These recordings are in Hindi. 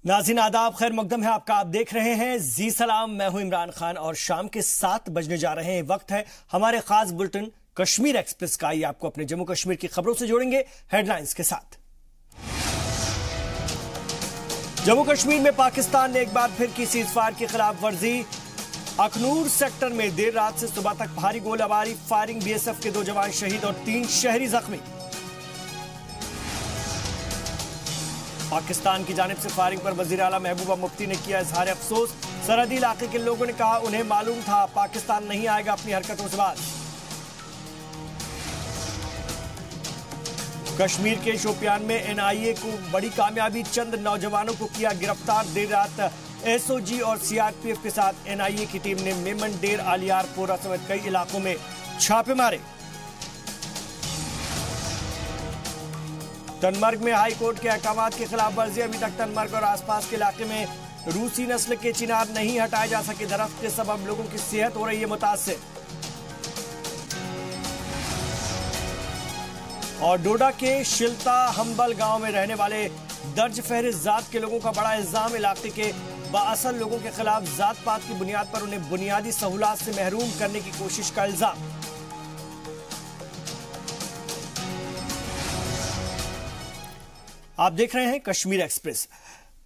नाज़रीन आदाब, खैर मकदम है आपका। आप देख रहे हैं जी सलाम, मैं हूं इमरान खान और शाम के 7 बजने जा रहे हैं। वक्त है हमारे खास बुलेटिन कश्मीर एक्सप्रेस का। ये आपको अपने जम्मू कश्मीर की खबरों से जोड़ेंगे हेडलाइंस के साथ। जम्मू कश्मीर में पाकिस्तान ने एक बार फिर की सीजफायर की खिलाफ वर्जी। अखनूर सेक्टर में देर रात से सुबह तक भारी गोलाबारी, फायरिंग, बीएसएफ के 2 जवान शहीद और 3 शहरी जख्मी। पाकिस्तान की जानिब से फायरिंग पर वजीर आला महबूबा मुफ्ती ने किया इजहार अफसोस। सरहदी इलाके के लोगों ने कहा उन्हें मालूम था पाकिस्तान नहीं आएगा अपनी हरकतों से बाज। कश्मीर के शोपियान में एनआईए को बड़ी कामयाबी, चंद नौजवानों को किया गिरफ्तार। देर रात एसओजी और सीआरपीएफ के साथ एनआईए की टीम ने मेमन, डेर, आलियार, पोरा समेत कई इलाकों में छापे मारे। तनमर्ग में हाई कोर्ट के अहकाम के खिलाफ वर्जी। अभी तक तनमर्ग और आसपास के इलाके में रूसी नस्ल के चिनार नहीं हटाए जा सके। दरख्त के सबब लोगों की सेहत हो रही है मुतासिर। और डोडा के शिल्ता हम्बल गांव में रहने वाले दर्ज फहरिस्त जात के लोगों का बड़ा इल्जाम। इलाके के बाअसल लोगों के खिलाफ जात पात की बुनियाद पर उन्हें बुनियादी सहूलात से महरूम करने की कोशिश का इल्जाम। आप देख रहे हैं कश्मीर एक्सप्रेस।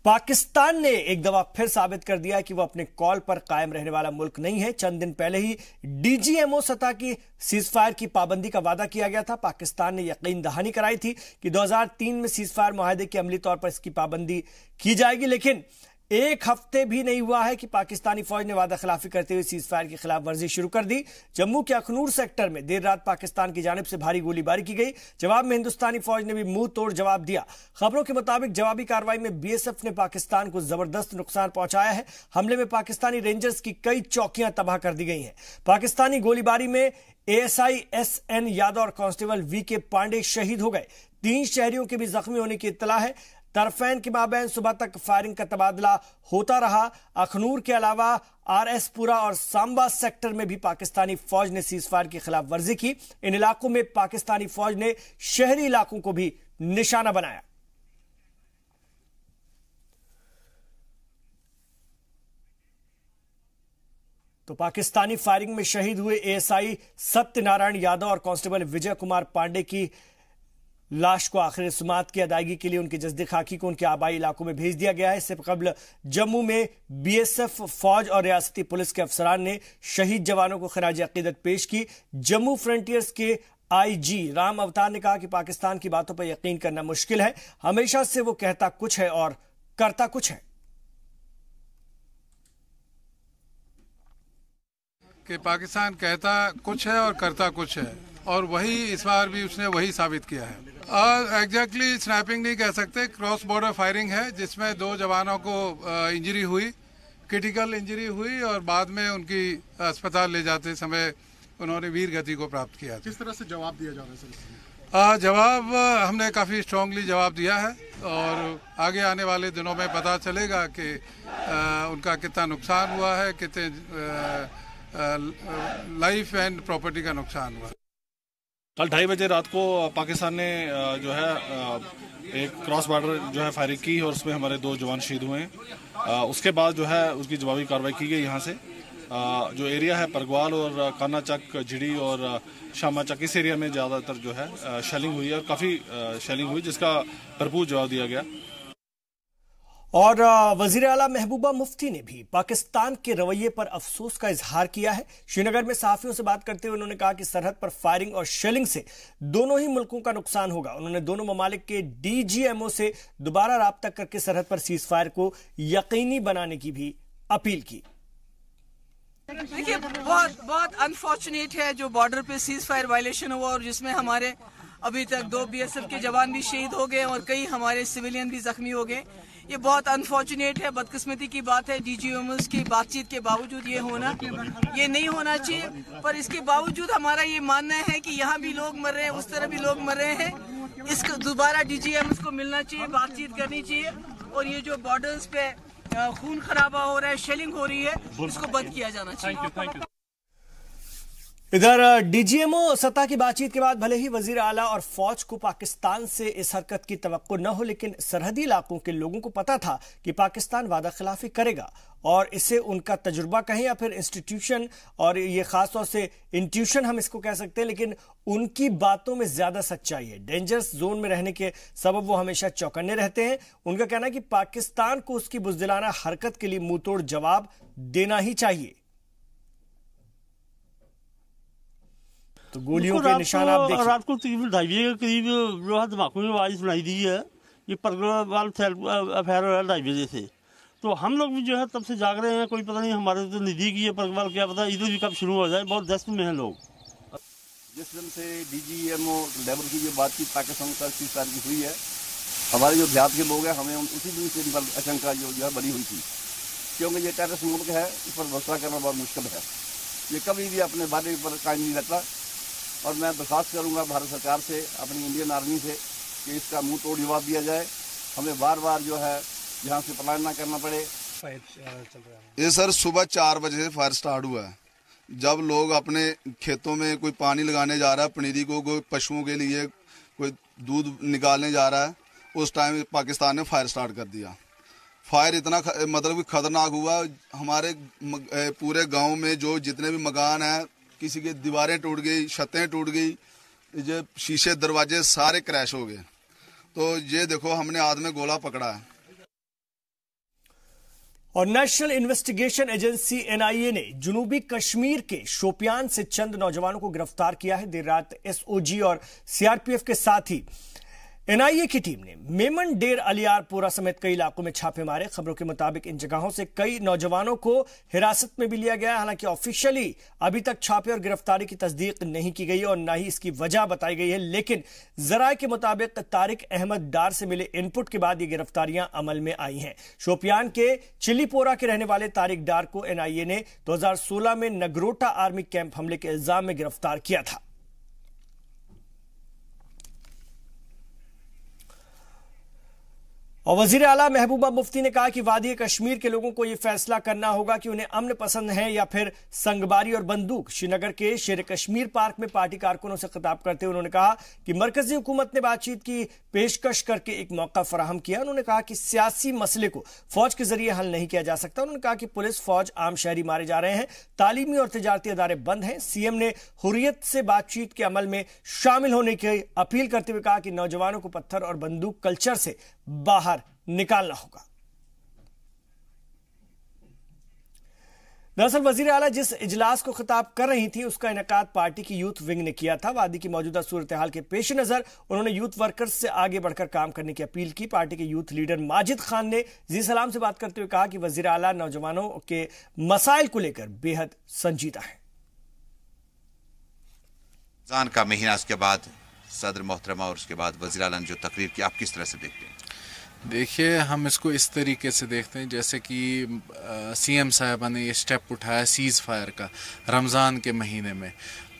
पाकिस्तान ने एक दफा फिर साबित कर दिया कि वह अपने कॉल पर कायम रहने वाला मुल्क नहीं है। चंद दिन पहले ही डीजीएमओ सतह की सीजफायर की पाबंदी का वादा किया गया था। पाकिस्तान ने यकीन दहानी कराई थी कि 2003 में सीजफायर मुआहदे के अमली तौर पर इसकी पाबंदी की जाएगी, लेकिन एक हफ्ते भी नहीं हुआ है कि पाकिस्तानी फौज ने वादा खिलाफी करते हुए सीजफायर की खिलाफ वर्जी शुरू कर दी। जम्मू के अखनूर सेक्टर में देर रात पाकिस्तान की जानिब से भारी गोलीबारी की गई। जवाब में हिंदुस्तानी फौज ने भी मुंह तोड़ जवाब दिया। खबरों के मुताबिक जवाबी कार्रवाई में बीएसएफ ने पाकिस्तान को जबरदस्त नुकसान पहुंचाया है। हमले में पाकिस्तानी रेंजर्स की कई चौकियां तबाह कर दी गई हैं। पाकिस्तानी गोलीबारी में एएसआई एसएन यादव और कांस्टेबल वीके पांडे शहीद हो गए। 3 शहरियों के भी जख्मी होने की इत्तला है। तरफैन के माबैन सुबह तक फायरिंग का तबादला होता रहा। अखनूर के अलावा आरएसपुरा और सांबा सेक्टर में भी पाकिस्तानी फौज ने सीजफायर की खिलाफ वर्जी की। इन इलाकों में पाकिस्तानी फौज ने शहरी इलाकों को भी निशाना बनाया। तो पाकिस्तानी फायरिंग में शहीद हुए एएसआई सत्यनारायण यादव और कांस्टेबल विजय कुमार पांडे की लाश को आखिरी सुमात की अदायगी के लिए उनके जस्दे खाकी को उनके आबाई इलाकों में भेज दिया गया है। इससे कबल जम्मू में बीएसएफ, फौज और रियासती पुलिस के अफसरान ने शहीद जवानों को खराज अकीदत पेश की। जम्मू फ्रंटियर्स के आईजी राम अवतार ने कहा कि पाकिस्तान की बातों पर यकीन करना मुश्किल है। हमेशा से वो कहता कुछ है और करता कुछ है। कि पाकिस्तान कहता कुछ है और करता कुछ है, और वही इस बार भी उसने वही साबित किया है। एग्जैक्टली स्नैपिंग नहीं कह सकते, क्रॉस बॉर्डर फायरिंग है जिसमें 2 जवानों को इंजरी हुई, क्रिटिकल इंजरी हुई, और बाद में उनकी अस्पताल ले जाते समय उन्होंने वीर गति को प्राप्त किया। किस तरह से जवाब दिया जा रहा है सर? जवाब हमने काफ़ी स्ट्रांगली जवाब दिया है, और आगे आने वाले दिनों में पता चलेगा कि उनका कितना नुकसान हुआ है, कितने लाइफ एंड प्रॉपर्टी का नुकसान हुआ। कल 2:30 बजे रात को पाकिस्तान ने जो है एक क्रॉस बॉर्डर जो है फायरिंग की और उसमें हमारे 2 जवान शहीद हुए हैं। उसके बाद जो है उसकी जवाबी कार्रवाई की गई। यहाँ से जो एरिया है परगवाल और काना चक, झिड़ी और शामा चक, इस एरिया में ज़्यादातर जो है शेलिंग हुई है और काफ़ी शेलिंग हुई, जिसका भरपूर जवाब दिया गया। और वजीर आला महबूबा मुफ्ती ने भी पाकिस्तान के रवैये पर अफसोस का इजहार किया है। श्रीनगर में सहाफियों से बात करते हुए उन्होंने कहा कि सरहद पर फायरिंग और शेलिंग से दोनों ही मुल्कों का नुकसान होगा। उन्होंने दोनों ममालिक के डीजीएमओ से दोबारा राब्ता करके सरहद पर सीजफायर को यकीनी बनाने की भी अपील की। देखिए, बहुत अनफॉर्चुनेट है जो बॉर्डर पे सीजफायर वायलेशन हुआ और जिसमें हमारे अभी तक 2 बीएसएफ के जवान भी शहीद हो गए और कई हमारे सिविलियन भी जख्मी हो गए। ये बहुत अनफॉर्चुनेट है, बदकिस्मती की बात है। डीजीएमओ की बातचीत के बावजूद ये नहीं होना चाहिए, पर इसके बावजूद हमारा ये मानना है कि यहाँ भी लोग मर रहे हैं, उस तरह भी लोग मर रहे हैं। इसको दोबारा डीजीएमओ को मिलना चाहिए, बातचीत करनी चाहिए, और ये जो बॉर्डर्स पे खून खराबा हो रहा है, शेलिंग हो रही है, इसको बंद किया जाना चाहिए। इधर डीजीएमओ सतह की बातचीत के बाद भले ही वजीर आला और फौज को पाकिस्तान से इस हरकत की तवक्को न हो, लेकिन सरहदी इलाकों के लोगों को पता था कि पाकिस्तान वादा खिलाफी करेगा और इसे उनका तजुर्बा कहें या फिर इंस्टीट्यूशन, और ये खासतौर से इंट्यूशन हम इसको कह सकते हैं, लेकिन उनकी बातों में ज्यादा सच्चाई है। डेंजरस जोन में रहने के सबब वो हमेशा चौकन्ने रहते हैं। उनका कहना है कि पाकिस्तान को उसकी बुज़दिलाना हरकत के लिए मुंहतोड़ जवाब देना ही चाहिए। तो गोलियों के निशान आप देखिए। रात को तकरीबन 2:30 के करीब जो है धमाकों की आवाज सुनाई दी है। ये परगवाल अफेयर हो रहा है 2:30 बजे से, तो हम लोग भी जो है तब से जाग रहे हैं। कोई पता नहीं हमारे तो नजदीक ही है परगवाल, क्या पता इधर भी कब शुरू हो जाए। बहुत दस्त में है लोग। जिस दिन से डीजीएमओ लेवल की जो बातचीत पाकिस्तान का सीज़फायर की हुई है, हमारे जो देहात के लोग हैं हमें उसी दिन से आशंका जो है बनी हुई थी, क्योंकि ये टेररिस्ट मुल्क है, इस पर भरोसा करना बहुत मुश्किल है। ये कभी भी अपने वादे पर कायम नहीं रहता और मैं दरख्वास्त करूंगा भारत सरकार से, अपनी इंडियन आर्मी से, कि इसका मुंह तोड़ जवाब दिया जाए। हमें बार बार जो है यहाँ से पलायन ना करना पड़े। ये सर सुबह 4 बजे से फायर स्टार्ट हुआ है। जब लोग अपने खेतों में कोई पानी लगाने जा रहा है, पनीरी को कोई पशुओं के लिए कोई दूध निकालने जा रहा है, उस टाइम पाकिस्तान ने फायर स्टार्ट कर दिया। फायर इतना मतलब कि खतरनाक हुआ, हमारे पूरे गांव में जो जितने भी मकान हैं, किसी की दीवारें टूट गई, छतें टूट गई, ये शीशे दरवाजे सारे क्रैश हो गए। तो ये देखो हमने हाथ में गोला पकड़ा है। और नेशनल इन्वेस्टिगेशन एजेंसी एनआईए ने जनूबी कश्मीर के शोपियान से चंद नौजवानों को गिरफ्तार किया है। देर रात एसओजी और सीआरपीएफ के साथ ही एनआईए की टीम ने मेमन, डेर अलियारपोरा समेत कई इलाकों में छापे मारे। खबरों के मुताबिक इन जगहों से कई नौजवानों को हिरासत में भी लिया गया। हालांकि ऑफिशियली अभी तक छापे और गिरफ्तारी की तस्दीक नहीं की गई और न ही इसकी वजह बताई गई है, लेकिन जराये के मुताबिक तारिक अहमद डार से मिले इनपुट के बाद ये गिरफ्तारियां अमल में आई हैं। शोपियान के चिलीपोरा के रहने वाले तारिक डार को एनआईए ने 2016 में नगरोटा आर्मी कैंप हमले के इल्जाम में गिरफ्तार किया था। और वजीर आला महबूबा मुफ्ती ने कहा कि वादी कश्मीर के लोगों को यह फैसला करना होगा कि उन्हें अमन पसंद है या फिर संगबारी और बंदूक। श्रीनगर के शेर कश्मीर पार्क में पार्टी कारकुनों से खिताब करते हुए उन्होंने कहा कि मरकजी हुकूमत ने बातचीत की पेशकश करके एक मौका फराहम किया। उन्होंने कहा कि सियासी मसले को फौज के जरिए हल नहीं किया जा सकता। उन्होंने कहा कि पुलिस, फौज, आम शहरी मारे जा रहे हैं, तालीमी और तिजारती अदारे बंद हैं। सीएम ने हुर्रियत से बातचीत के अमल में शामिल होने की अपील करते हुए कहा कि नौजवानों को पत्थर और बंदूक कल्चर से बाहर निकालना होगा। दरअसल वजीर आला जिस इजलास को खिताब कर रही थी उसका इनेकाद पार्टी की यूथ विंग ने किया था। वादी की मौजूदा सूरत हाल के पेश नजर उन्होंने यूथ वर्कर्स से आगे बढ़कर काम करने की अपील की। पार्टी के यूथ लीडर माजिद खान ने जी सलाम से बात करते हुए कहा कि वजीर आला नौजवानों के मसाइल को लेकर बेहद संजीदा है। रमजान का महीना, उसके बाद सदर मोहतरमा और उसके बाद वज़ीर आला ने जो तकरीर की, आप किस तरह से देखते हैं? देखिए, हम इसको इस तरीके से देखते हैं जैसे कि सीएम साहिबा ने ये स्टेप उठाया सीज़ फायर का रमज़ान के महीने में।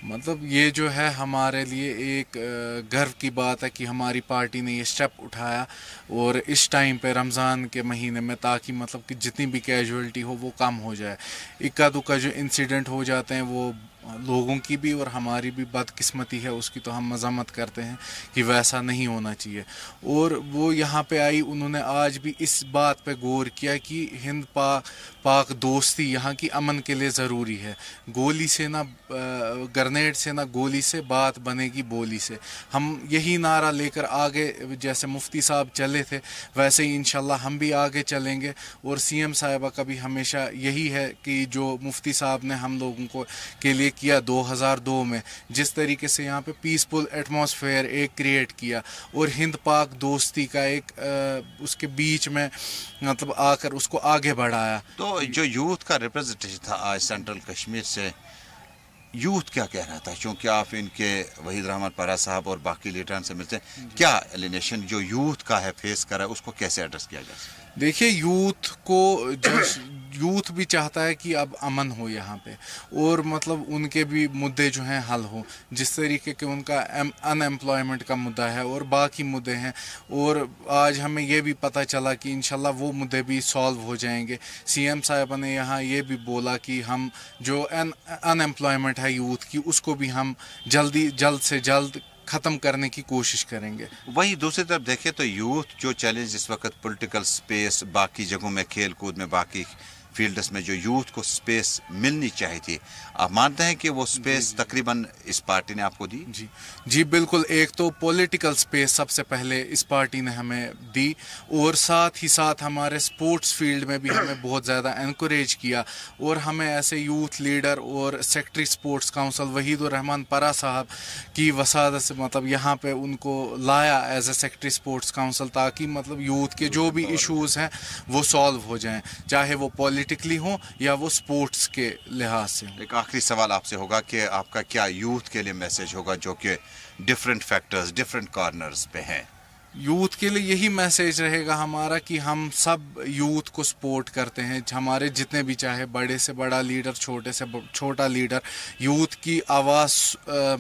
मतलब ये जो है हमारे लिए एक गर्व की बात है कि हमारी पार्टी ने ये स्टेप उठाया और इस टाइम पे रमज़ान के महीने में, ताकि मतलब कि जितनी भी कैजुअलिटी हो वो कम हो जाए। इक्का दुक्का जो इंसिडेंट हो जाते हैं वो लोगों की भी और हमारी भी बदकिस्मती है, उसकी तो हम मज़म्मत करते हैं कि वैसा नहीं होना चाहिए। और वो यहाँ पे आई, उन्होंने आज भी इस बात पे गौर किया कि हिंद पाक दोस्ती यहाँ की अमन के लिए ज़रूरी है। गोली से ना, ग्रेनेड से ना, गोली से बात बनेगी बोली से। हम यही नारा लेकर आगे, जैसे मुफ्ती साहब चले थे वैसे ही इंशाल्लाह हम भी आगे चलेंगे। और सीएम साहिबा का भी हमेशा यही है कि जो मुफ्ती साहब ने हम लोगों को के लिए किया 2002 में, जिस तरीके से यहाँ पे पीसफुल एटमॉस्फेयर एक क्रिएट किया और हिंद पाक दोस्ती का एक उसके बीच में मतलब आकर उसको आगे बढ़ाया। तो जो यूथ का रिप्रेजेंटेशन था आज सेंट्रल कश्मीर से, यूथ क्या कह रहा था? क्योंकि आप इनके वहीद रहमान परा साहब और बाकी लीडर से मिलते हैं, क्या एलिनेशन जो यूथ का है फेस कर रहा है, उसको कैसे एड्रेस किया जा सकता है? देखिए, यूथ को यूथ भी चाहता है कि अब अमन हो यहाँ पे, और मतलब उनके भी मुद्दे जो हैं हल हो, जिस तरीके के उनका अनएम्प्लॉयमेंट का मुद्दा है और बाकी मुद्दे हैं। और आज हमें ये भी पता चला कि इंशाल्लाह वो मुद्दे भी सॉल्व हो जाएंगे। सीएम साहब ने यहाँ ये भी बोला कि हम जो अनएम्प्लॉयमेंट है यूथ की, उसको भी हम जल्द से जल्द ख़त्म करने की कोशिश करेंगे। वही दूसरी तरफ देखें तो यूथ जो चैलेंज इस वक्त पॉलिटिकल स्पेस, बाकी जगहों में खेल कूद में, बाकी फील्ड्स में जो यूथ को स्पेस मिलनी चाहिए थी, आप मानते हैं कि वो स्पेस तकरीबन इस पार्टी ने आपको दी? जी बिल्कुल। एक तो पॉलिटिकल स्पेस सबसे पहले इस पार्टी ने हमें दी, और साथ ही साथ हमारे स्पोर्ट्स फील्ड में भी हमें बहुत ज़्यादा एनकरेज किया, और हमें ऐसे यूथ लीडर और secretary sports council Wahidur Rahman परा साहब की वसादत से मतलब यहाँ पे उनको लाया as a secretary sports council, ताकि मतलब यूथ के जो भी इश्यूज़ हैं वो सॉल्व हो जाएं, चाहे वो पॉलिटिकली हो या वो स्पोर्ट्स के लिहाज से हो। एक आखिरी सवाल आपसे होगा कि आपका क्या यूथ के लिए मैसेज होगा जो कि डिफरेंट फैक्टर्स, डिफरेंट कॉर्नर्स पे हैं? यूथ के लिए यही मैसेज रहेगा हमारा कि हम सब यूथ को सपोर्ट करते हैं, हमारे जितने भी, चाहे बड़े से बड़ा लीडर, छोटे से छोटा लीडर, यूथ की आवाज़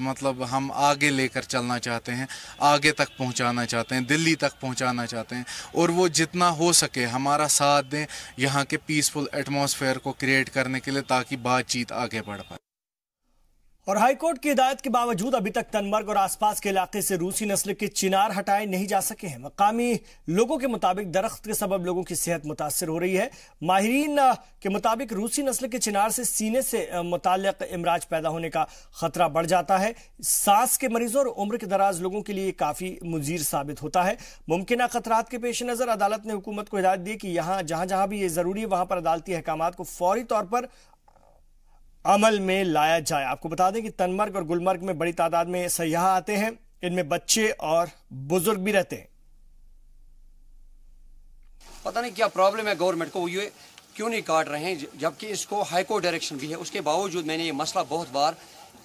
मतलब हम आगे लेकर चलना चाहते हैं, आगे तक पहुंचाना चाहते हैं, दिल्ली तक पहुंचाना चाहते हैं, और वो जितना हो सके हमारा साथ दें यहाँ के पीसफुल एटमॉस्फेयर को क्रिएट करने के लिए, ताकि बातचीत आगे बढ़ पाए। और हाईकोर्ट की हिदायत के बावजूद अभी तक तनमर्ग और आसपास के इलाके से रूसी नस्ल के चिनार हटाए नहीं जा सके हैं। मकामी लोगों के मुताबिक दरख्त के सबब लोगों की सेहत मुतासर हो रही है। माहिरीन के मुताबिक रूसी नस्ल के चिनार से सीने से मुताल्लिक इमराज पैदा होने का खतरा बढ़ जाता है। सांस के मरीजों और उम्र के दराज लोगों के लिए काफी मुजीर साबित होता है। मुमकिन खतरात के पेश नजर अदालत ने हुकूमत को हिदायत दी कि जहां जहां भी ये जरूरी है वहां पर अदालती अहकामात को फौरी तौर पर अमल में लाया जाए। आपको बता दें कि तनमर्ग और गुलमर्ग में बड़ी तादाद में सयाह आते हैं, इनमें बच्चे और बुजुर्ग भी रहते हैं। पता नहीं क्या प्रॉब्लम है गवर्नमेंट को, ये क्यों नहीं काट रहे हैं, जबकि इसको हाई कोर्ट डायरेक्शन भी है। उसके बावजूद मैंने ये मसला बहुत बार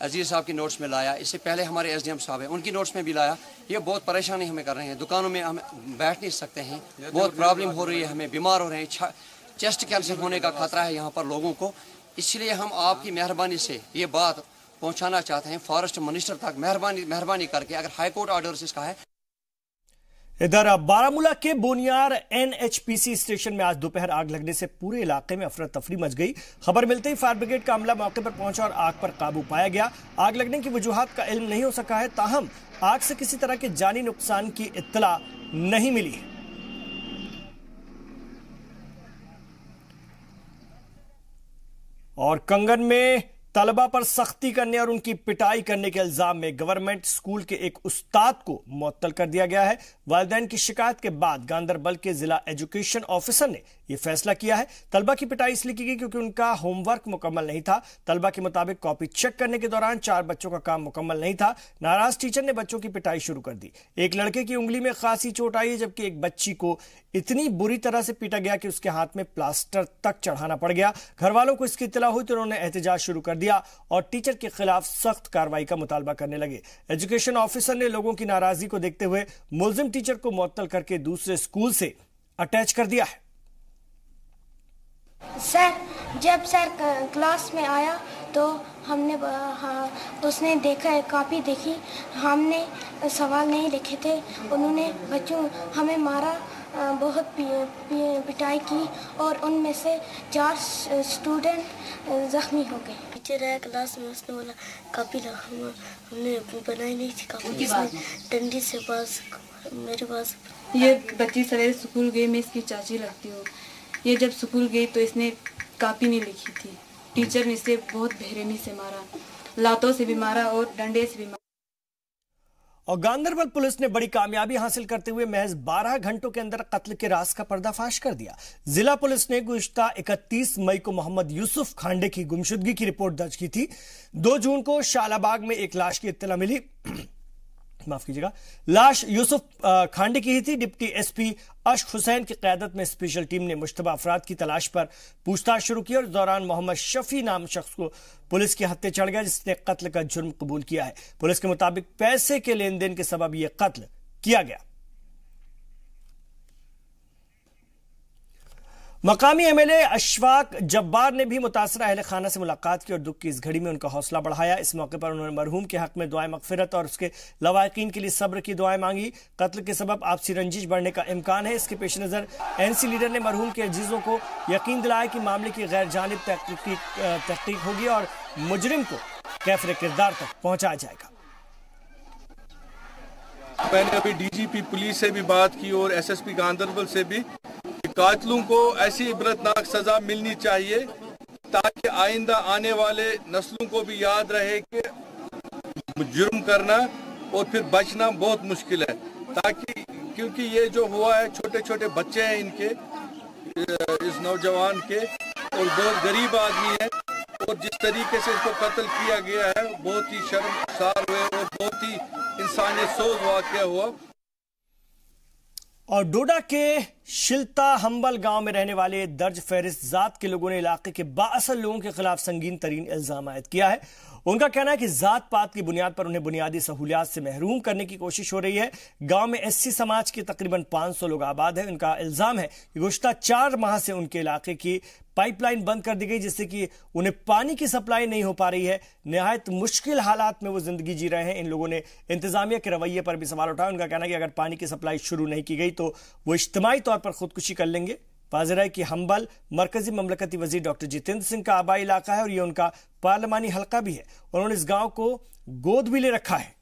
अजीज साहब के नोट्स में लाया, इससे पहले हमारे SDM साहब हैं उनकी नोट्स में भी लाया। ये बहुत परेशानी हमें कर रहे हैं, दुकानों में हम बैठ नहीं सकते हैं, बहुत प्रॉब्लम हो रही है, हमें बीमार हो रहे हैं, चेस्ट कैंसर होने का खतरा है यहाँ पर लोगों को। इसलिए हम आपकी मेहरबानी से ये बात पहुंचाना चाहते हैं फॉरेस्ट मिनिस्टर तक, मेहरबानी करके, अगर हाई कोर्ट ऑर्डर इसका है। इधर बारामूला के बोनियार NHPC स्टेशन में आज दोपहर आग लगने से पूरे इलाके में अफरा तफरी मच गई। खबर मिलते ही फायर ब्रिगेड का अमला मौके पर पहुंचा और आग पर काबू पाया गया। आग लगने की वजूहात का इल्म नहीं हो सका है, ताहम आग से किसी तरह के जानी नुकसान की इत्तला नहीं मिली है। और कंगन में तलबा पर सख्ती करने और उनकी पिटाई करने के इल्जाम में गवर्नमेंट स्कूल के एक उस्ताद को मुअत्तल कर दिया गया है। वालिदैन की शिकायत के बाद गांदरबल के जिला एजुकेशन ऑफिसर ने यह फैसला किया है। तलबा की पिटाई इसलिए की गई क्योंकि उनका होमवर्क मुकम्मल नहीं था। तलबा के मुताबिक कॉपी चेक करने के दौरान 4 बच्चों का काम मुकम्मल नहीं था। नाराज टीचर ने बच्चों की पिटाई शुरू कर दी। एक लड़के की उंगली में खासी चोट आई है, जबकि एक बच्ची को इतनी बुरी तरह से पीटा गया कि उसके हाथ में प्लास्टर तक चढ़ाना पड़ गया। घर वालों को इसकी इत्तला हुई तो उन्होंने एहतजाज शुरू कर दिया और टीचर के खिलाफ सख्त कार्रवाई का मुतालबा करने लगे। एजुकेशन ऑफिसर ने लोगों की नाराजगी को देखते हुए मुल्जिम टीचर को मुअत्तल करके दूसरे स्कूल से अटैच कर दिया है। सर, जब सर क्लास में आया तो हमने उसने देखा, कॉपी देखी, हमने सवाल नहीं लिखे थे, उन्होंने बच्चों हमें मारा, बहुत पिटाई की और उनमें से 4 स्टूडेंट जख्मी हो गए। टीचर आया क्लास में, उसने बोला कॉपी हमने बनाई नहीं थी कॉपी, डंडी से पास मेरे पास। ये बच्ची सवेरे स्कूल गई, मैं इसकी चाची लगती हूँ। ये जब स्कूल गई तो इसने कॉपी नहीं लिखी थी। टीचर ने इसे बहुत बेरहमी से मारा, लातों से भी मारा और डंडे से भी मारा। और गांदरबल पुलिस ने बड़ी कामयाबी हासिल करते हुए महज 12 घंटों के अंदर कत्ल के राज का पर्दाफाश कर दिया। जिला पुलिस ने गुज़िश्ता 31 मई को मोहम्मद यूसुफ खांडे की गुमशुदगी की रिपोर्ट दर्ज की थी। 2 जून को शालाबाग में एक लाश की इत्तला मिली, माफ कीजिएगा, लाश यूसुफ खांडे की ही थी। डिप्टी SP अश्क हुसैन की क़यादत में स्पेशल टीम ने मुश्तबा अफराद की तलाश पर पूछताछ शुरू की और इस दौरान मोहम्मद शफी नाम शख्स को पुलिस के हत्थे चढ़ गया, जिसने कत्ल का जुर्म कबूल किया है। पुलिस के मुताबिक पैसे के लेन देन के सबब यह कत्ल किया गया। मकामी एमएलए अशफाक जब्बार ने भी मुतासरा अहले खाना से मुलाकात की और दुख की इस घड़ी में उनका हौसला बढ़ाया। इस मौके पर उन्होंने मरहूम के हक में दुआए मगफिरत और उसके लवाकिन के लिए सब्र की दुआएं मांगी। कत्ल के सबब आपसी रंजिश बढ़ने का इम्कान है। इसके पेश नजर एनसी लीडर ने मरहूम के अजीजों को यकीन दिलाया कि मामले की गैर जानिब तहकीक होगी और मुजरिम को कैफरे किरदार तक पहुंचाया जाएगा। मैंने अभी डीजीपी पुलिस से भी बात की और एसएसपी गांधरबल से भी, कातिलों को ऐसी इबरतनाक सजा मिलनी चाहिए ताकि आइंदा आने वाले नस्लों को भी याद रहे कि जुर्म करना और फिर बचना बहुत मुश्किल है। ताकि क्योंकि ये जो हुआ है, छोटे छोटे बच्चे हैं इनके, इस नौजवान के, और बहुत गरीब आदमी है, और जिस तरीके से इसको कत्ल किया गया है बहुत ही शर्मसार हुए और बहुत ही इंसानियत सोज वाक़या हुआ। और डोडा के शिल्ता हम्बल गांव में रहने वाले दर्ज फहरिस्त जात के लोगों ने इलाके के बाअसल लोगों के खिलाफ संगीन तरीन इल्जाम आयद किया है। उनका कहना है कि जात पात की बुनियाद पर उन्हें बुनियादी सहूलियात से महरूम करने की कोशिश हो रही है। गांव में एससी समाज के तकरीबन 500 लोग आबाद हैं। उनका इल्जाम है कि गुज़श्ता 4 माह से उनके इलाके की पाइपलाइन बंद कर दी गई, जिससे कि उन्हें पानी की सप्लाई नहीं हो पा रही है। निहायत मुश्किल हालात में वो जिंदगी जी रहे हैं। इन लोगों ने इंतजामिया के रवैये पर भी सवाल उठाया। उनका कहना है कि अगर पानी की सप्लाई शुरू नहीं की गई तो वो इज्तिमाई तौर पर खुदकुशी कर लेंगे। वाज़ेह है कि हम्बल मरकजी ममलकती वजीर डॉक्टर जितेंद्र सिंह का आबाई इलाका है और ये उनका पार्लिमानी हल्का भी है। उन्होंने इस गांव को गोद भी ले रखा है।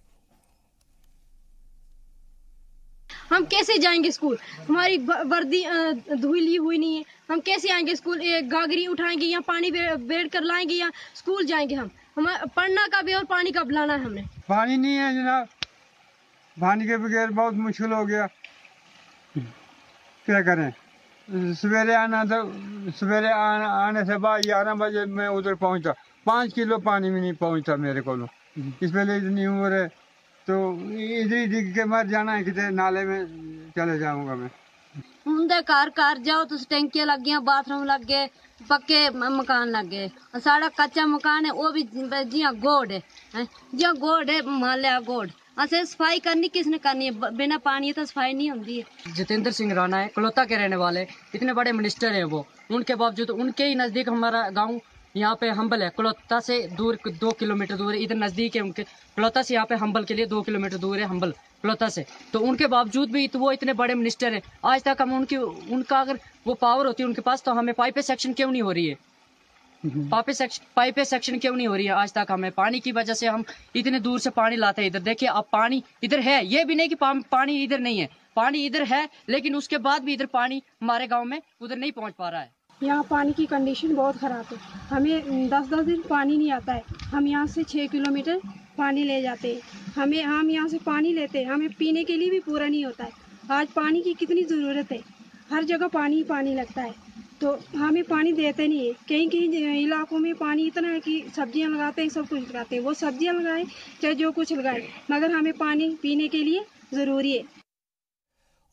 हम कैसे जाएंगे स्कूल? हमारी वर्दी धुली हुई नहीं है। हम कैसे आएंगे स्कूल? गागरी उठाएंगे, यहाँ पानी बेड़ कर लाएंगे, यहाँ स्कूल जाएंगे। हम पढ़ना का भी और पानी का लाना है हमने। पानी नहीं है जनाब, पानी के बगैर बहुत मुश्किल हो गया। क्या करें? सवेरे आने से बाद 11 बजे मैं उधर पहुंचा, 5 किलो पानी भी नहीं पहुंचता मेरे को। इस वेले इतनी उम्र है तो इधर ही डिग के मर जाना है, कितने नाले में चले जाऊंगा मैं। उनके कार जाओ तो टैंकियां लग गई, बाथरूम लग गए, पक्के मकान लग गए। सारा कच्चा मकान है, वो भी जिया गोड है, जिया गोड है, मान लिया गोड। ऐसे सफाई करनी किसने करनी है? बिना पानी तो सफाई नहीं होती है। जितेंद्र सिंह राणा है, कलौता के रहने वाले, इतने बड़े मिनिस्टर हैं वो, उनके बावजूद उनके ही नज़दीक हमारा गांव यहाँ पे हम्बल है। कलौता से दूर 2 किलोमीटर दूर है, इधर नज़दीक है उनके। कलौता से यहाँ पे हम्बल के लिए 2 किलोमीटर दूर है हम्बल कलौता से। तो उनके बावजूद भी तो वो इतने बड़े मिनिस्टर हैं, आज तक हम उनका अगर वो पावर होती है उनके पास तो हमें पाइपें सेक्शन क्यों नहीं हो रही है? पाइपें सेक्शन क्यों नहीं हो रही है आज तक? हमें पानी की वजह से हम इतने दूर से पानी लाते हैं इधर। देखिए अब पानी इधर है, ये भी नहीं कि पानी इधर नहीं है, पानी इधर है, लेकिन उसके बाद भी इधर पानी हमारे गाँव में उधर नहीं पहुँच पा रहा है। यहाँ पानी की कंडीशन बहुत ख़राब है। हमें 10-10 दिन पानी नहीं आता है। हम यहाँ से 6 किलोमीटर पानी ले जाते हैं। हम यहाँ से पानी लेते हैं, हमें पीने के लिए भी पूरा नहीं होता है। आज पानी की कितनी ज़रूरत है, हर जगह पानी लगता है, तो हमें पानी देते नहीं है। कहीं इलाकों में पानी इतना है कि सब्जियाँ लगाते हैं, सब कुछ लगाते हैं। वो सब्जियाँ लगाएं चाहे जो कुछ लगाएं, मगर हमें पानी पीने के लिए ज़रूरी है।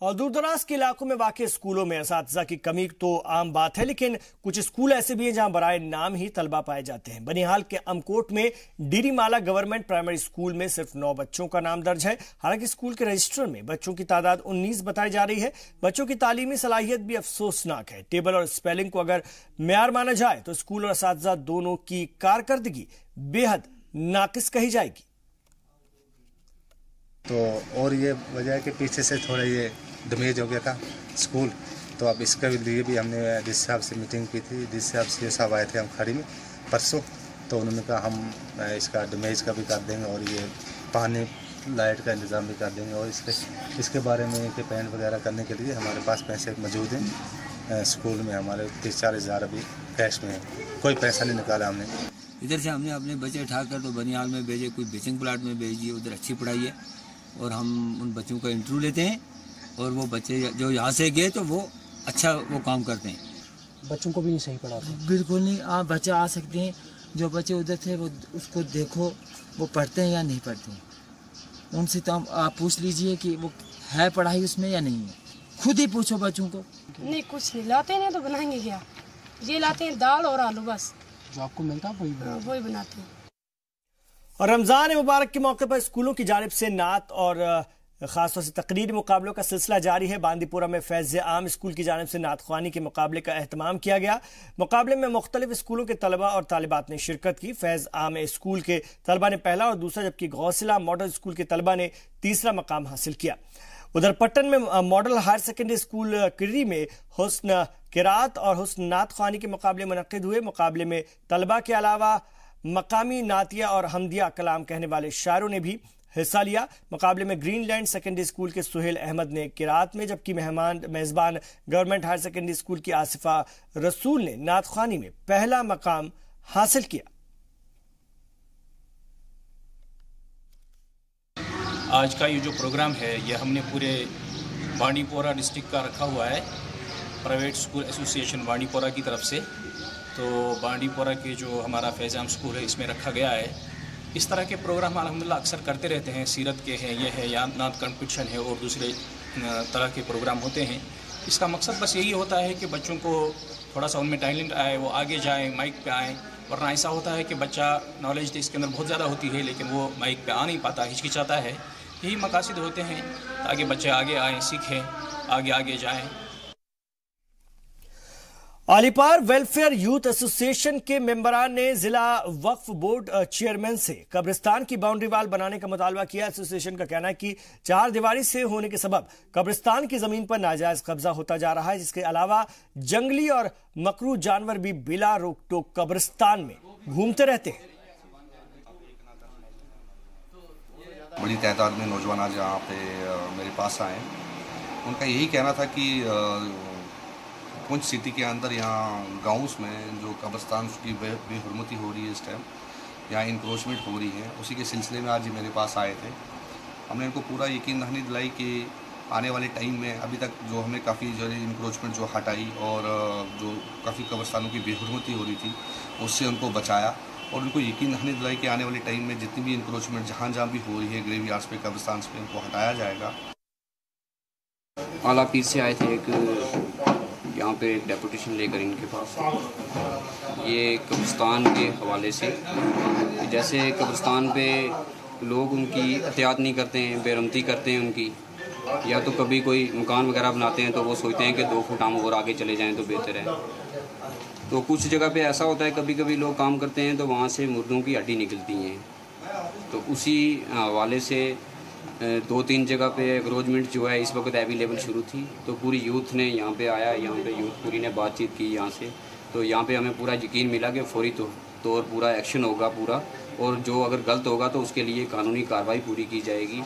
और दूरदराज के इलाकों में वाक़ई स्कूलों में असातिज़ा की कमी तो आम बात है, लेकिन कुछ स्कूल ऐसे भी हैं जहां बराए नाम ही तलबा पाए जाते हैं। बनिहाल के अमकोट में डीरीमाला गवर्नमेंट प्राइमरी स्कूल में सिर्फ 9 बच्चों का नाम दर्ज है। हालांकि स्कूल के रजिस्टर में बच्चों की तादाद 19 बताई जा रही है। बच्चों की तालीमी सलाहियत भी अफसोसनाक है। टेबल और स्पेलिंग को अगर मेयार माना जाए तो स्कूल और असातिज़ा दोनों की कारकर्दगी बेहद नाकिस कही जाएगी। तो और ये वजह है कि पीछे से थोड़ा ये डैमेज हो गया था स्कूल, तो अब इसके लिए भी हमने डीसी साहब से मीटिंग की थी। डीसी साहब से साहब आए थे हम खड़ी में परसों, तो उन्होंने कहा हम इसका डैमेज का भी कर देंगे और ये पानी लाइट का इंतज़ाम भी कर देंगे। और इसके बारे में कि पेंट वगैरह करने के लिए हमारे पास पैसे मौजूद हैं। स्कूल में हमारे 30-40 हज़ार अभी कैश में है, कोई पैसा नहीं निकाला हमने। इधर से हमने अपने बच्चे उठाकर तो बनिहाल में भेजे, कोई बेचिंग प्लाट में भेज दिए, उधर अच्छी पढ़ाई है और हम उन बच्चों का इंटरव्यू लेते हैं और वो बच्चे जो यहाँ से गए तो वो अच्छा वो काम करते हैं। बच्चों को भी नहीं सही पढ़ाते? बिल्कुल नहीं। आप बच्चे आ सकते हैं, जो बच्चे उधर थे वो उसको देखो वो पढ़ते हैं या नहीं पढ़ते हैं, उनसे तो आप पूछ लीजिए कि वो है पढ़ाई उसमें या नहीं है। खुद ही पूछो बच्चों को। नहीं कुछ नहीं लाते हैं तो बनाएंगे क्या? ये लाते हैं दाल और आलू बस, जो आपको मिलता है वही बनाते हैं। और रमजान मुबारक के मौके पर स्कूलों की जानिब से नात और खासतौर से तकरीरी मुकाबलों का सिलसिला जारी है। बांदीपुरा में फैज आम स्कूल की जानिब से नात ख्वानी के मुकाबले का एहतमाम किया गया। मुकाबले में मुख्तलिफ स्कूलों के तलबा और तालिबात ने शिरकत की। फैज आम स्कूल के तलबा ने पहला और दूसरा, जबकि गौसिला मॉडल स्कूल के तलबा ने तीसरा मकाम हासिल किया। उधर पट्टन में मॉडल हायर सेकेंडरी स्कूल किर्री में हुस्न किरात और हुस्न नात ख्वानी के मुकाबले मुनक्किद हुए। मुकाबले में तलबा के अलावा मकामी नातिया और हमदिया कलाम कहने वाले शायरों ने भी हिस्सा लिया। मुकाबले में ग्रीनलैंड सेकेंडरी स्कूल के सुहेल अहमद ने किरात में, जबकि मेजबान गवर्नमेंट हायर सेकेंडरी स्कूल की आसिफा रसूल ने नात ख्वानी में पहला मकाम हासिल किया। आज का ये जो प्रोग्राम है ये हमने पूरे बांडीपोरा डिस्ट्रिक्ट का रखा हुआ है, प्राइवेट स्कूल एसोसिएशन बांडीपोरा की तरफ से। तो बांडीपोरा के जो हमारा फैज़ाम स्कूल है इसमें रखा गया है। इस तरह के प्रोग्राम अल्हम्दुलिल्लाह अक्सर करते रहते हैं। सीरत के हैं, ये है, या नात कंपटीशन है और दूसरे तरह के प्रोग्राम होते हैं। इसका मकसद बस यही होता है कि बच्चों को थोड़ा सा उनमें टैलेंट आए, वो आगे जाएं, माइक पे आएँ। वरना ऐसा होता है कि बच्चा नॉलेज तो इसके अंदर बहुत ज़्यादा होती है लेकिन वो माइक पे आ नहीं पाता, हिचकिचाता है। यही मकासद होते हैं ताकि बच्चे आगे आएँ, सीखें, आगे जाएँ। आलीपार वेलफेयर यूथ एसोसिएशन के मेंबरान ने जिला वक्फ बोर्ड चेयरमैन से कब्रिस्तान की बाउंड्री वाल बनाने का मुतालबा किया। एसोसिएशन का कहना है कि चार दीवारी से होने के सबब कब्रिस्तान की जमीन पर नाजायज कब्जा होता जा रहा है, जिसके अलावा जंगली और मकरू जानवर भी बिला रोक टोक कब्रिस्तान में घूमते रहते हैं। बड़ी तादाद में नौजवान आज यहाँ पे मेरे पास आए। उनका यही कहना था कि पुंछ सिटी के अंदर यहाँ गाँव में जो कब्रिस्तान की बेहुरमती हो रही है इस टाइम, यहाँ इंक्रोचमेंट हो रही है, उसी के सिलसिले में आज ये मेरे पास आए थे। हमने इनको पूरा यकीन दहानी दिलाई कि आने वाले टाइम में अभी तक जो हमें काफ़ी जो इंक्रोचमेंट जो हटाई और जो काफ़ी कब्रिस्तानों की बेहुरमती हो रही थी उससे उनको बचाया और उनको यकीन दहानी दिलाई कि आने वाले टाइम में जितनी भी इंक्रोचमेंट जहाँ भी हो रही है ग्रेवयार्ड्स पे, कब्रिस्तान पे, उनको हटाया जाएगा। आला पीर से आए थे यहाँ पे एक डेपुटेशन लेकर इनके पास, ये कब्रिस्तान के हवाले से। जैसे कब्रिस्तान पे लोग उनकी एहतियात नहीं करते हैं, बेरहमती करते हैं उनकी, या तो कभी कोई मकान वगैरह बनाते हैं तो वो सोचते हैं कि 2 फुट हम और आगे चले जाएं तो बेहतर है। तो कुछ जगह पे ऐसा होता है, कभी कभी लोग काम करते हैं तो वहाँ से मुर्दों की हड्डी निकलती हैं। तो उसी हवाले से 2-3 जगह पे एग्रोजमेंट जो है इस वक्त अवेलेबल शुरू थी। तो पूरी यूथ ने यहाँ पे आया, यहाँ पे यूथ पूरी ने बातचीत की यहाँ से। तो यहाँ पे हमें पूरा यकीन मिला कि फौरी तौर पूरा एक्शन होगा पूरा, और जो अगर गलत होगा तो उसके लिए कानूनी कार्रवाई पूरी की जाएगी।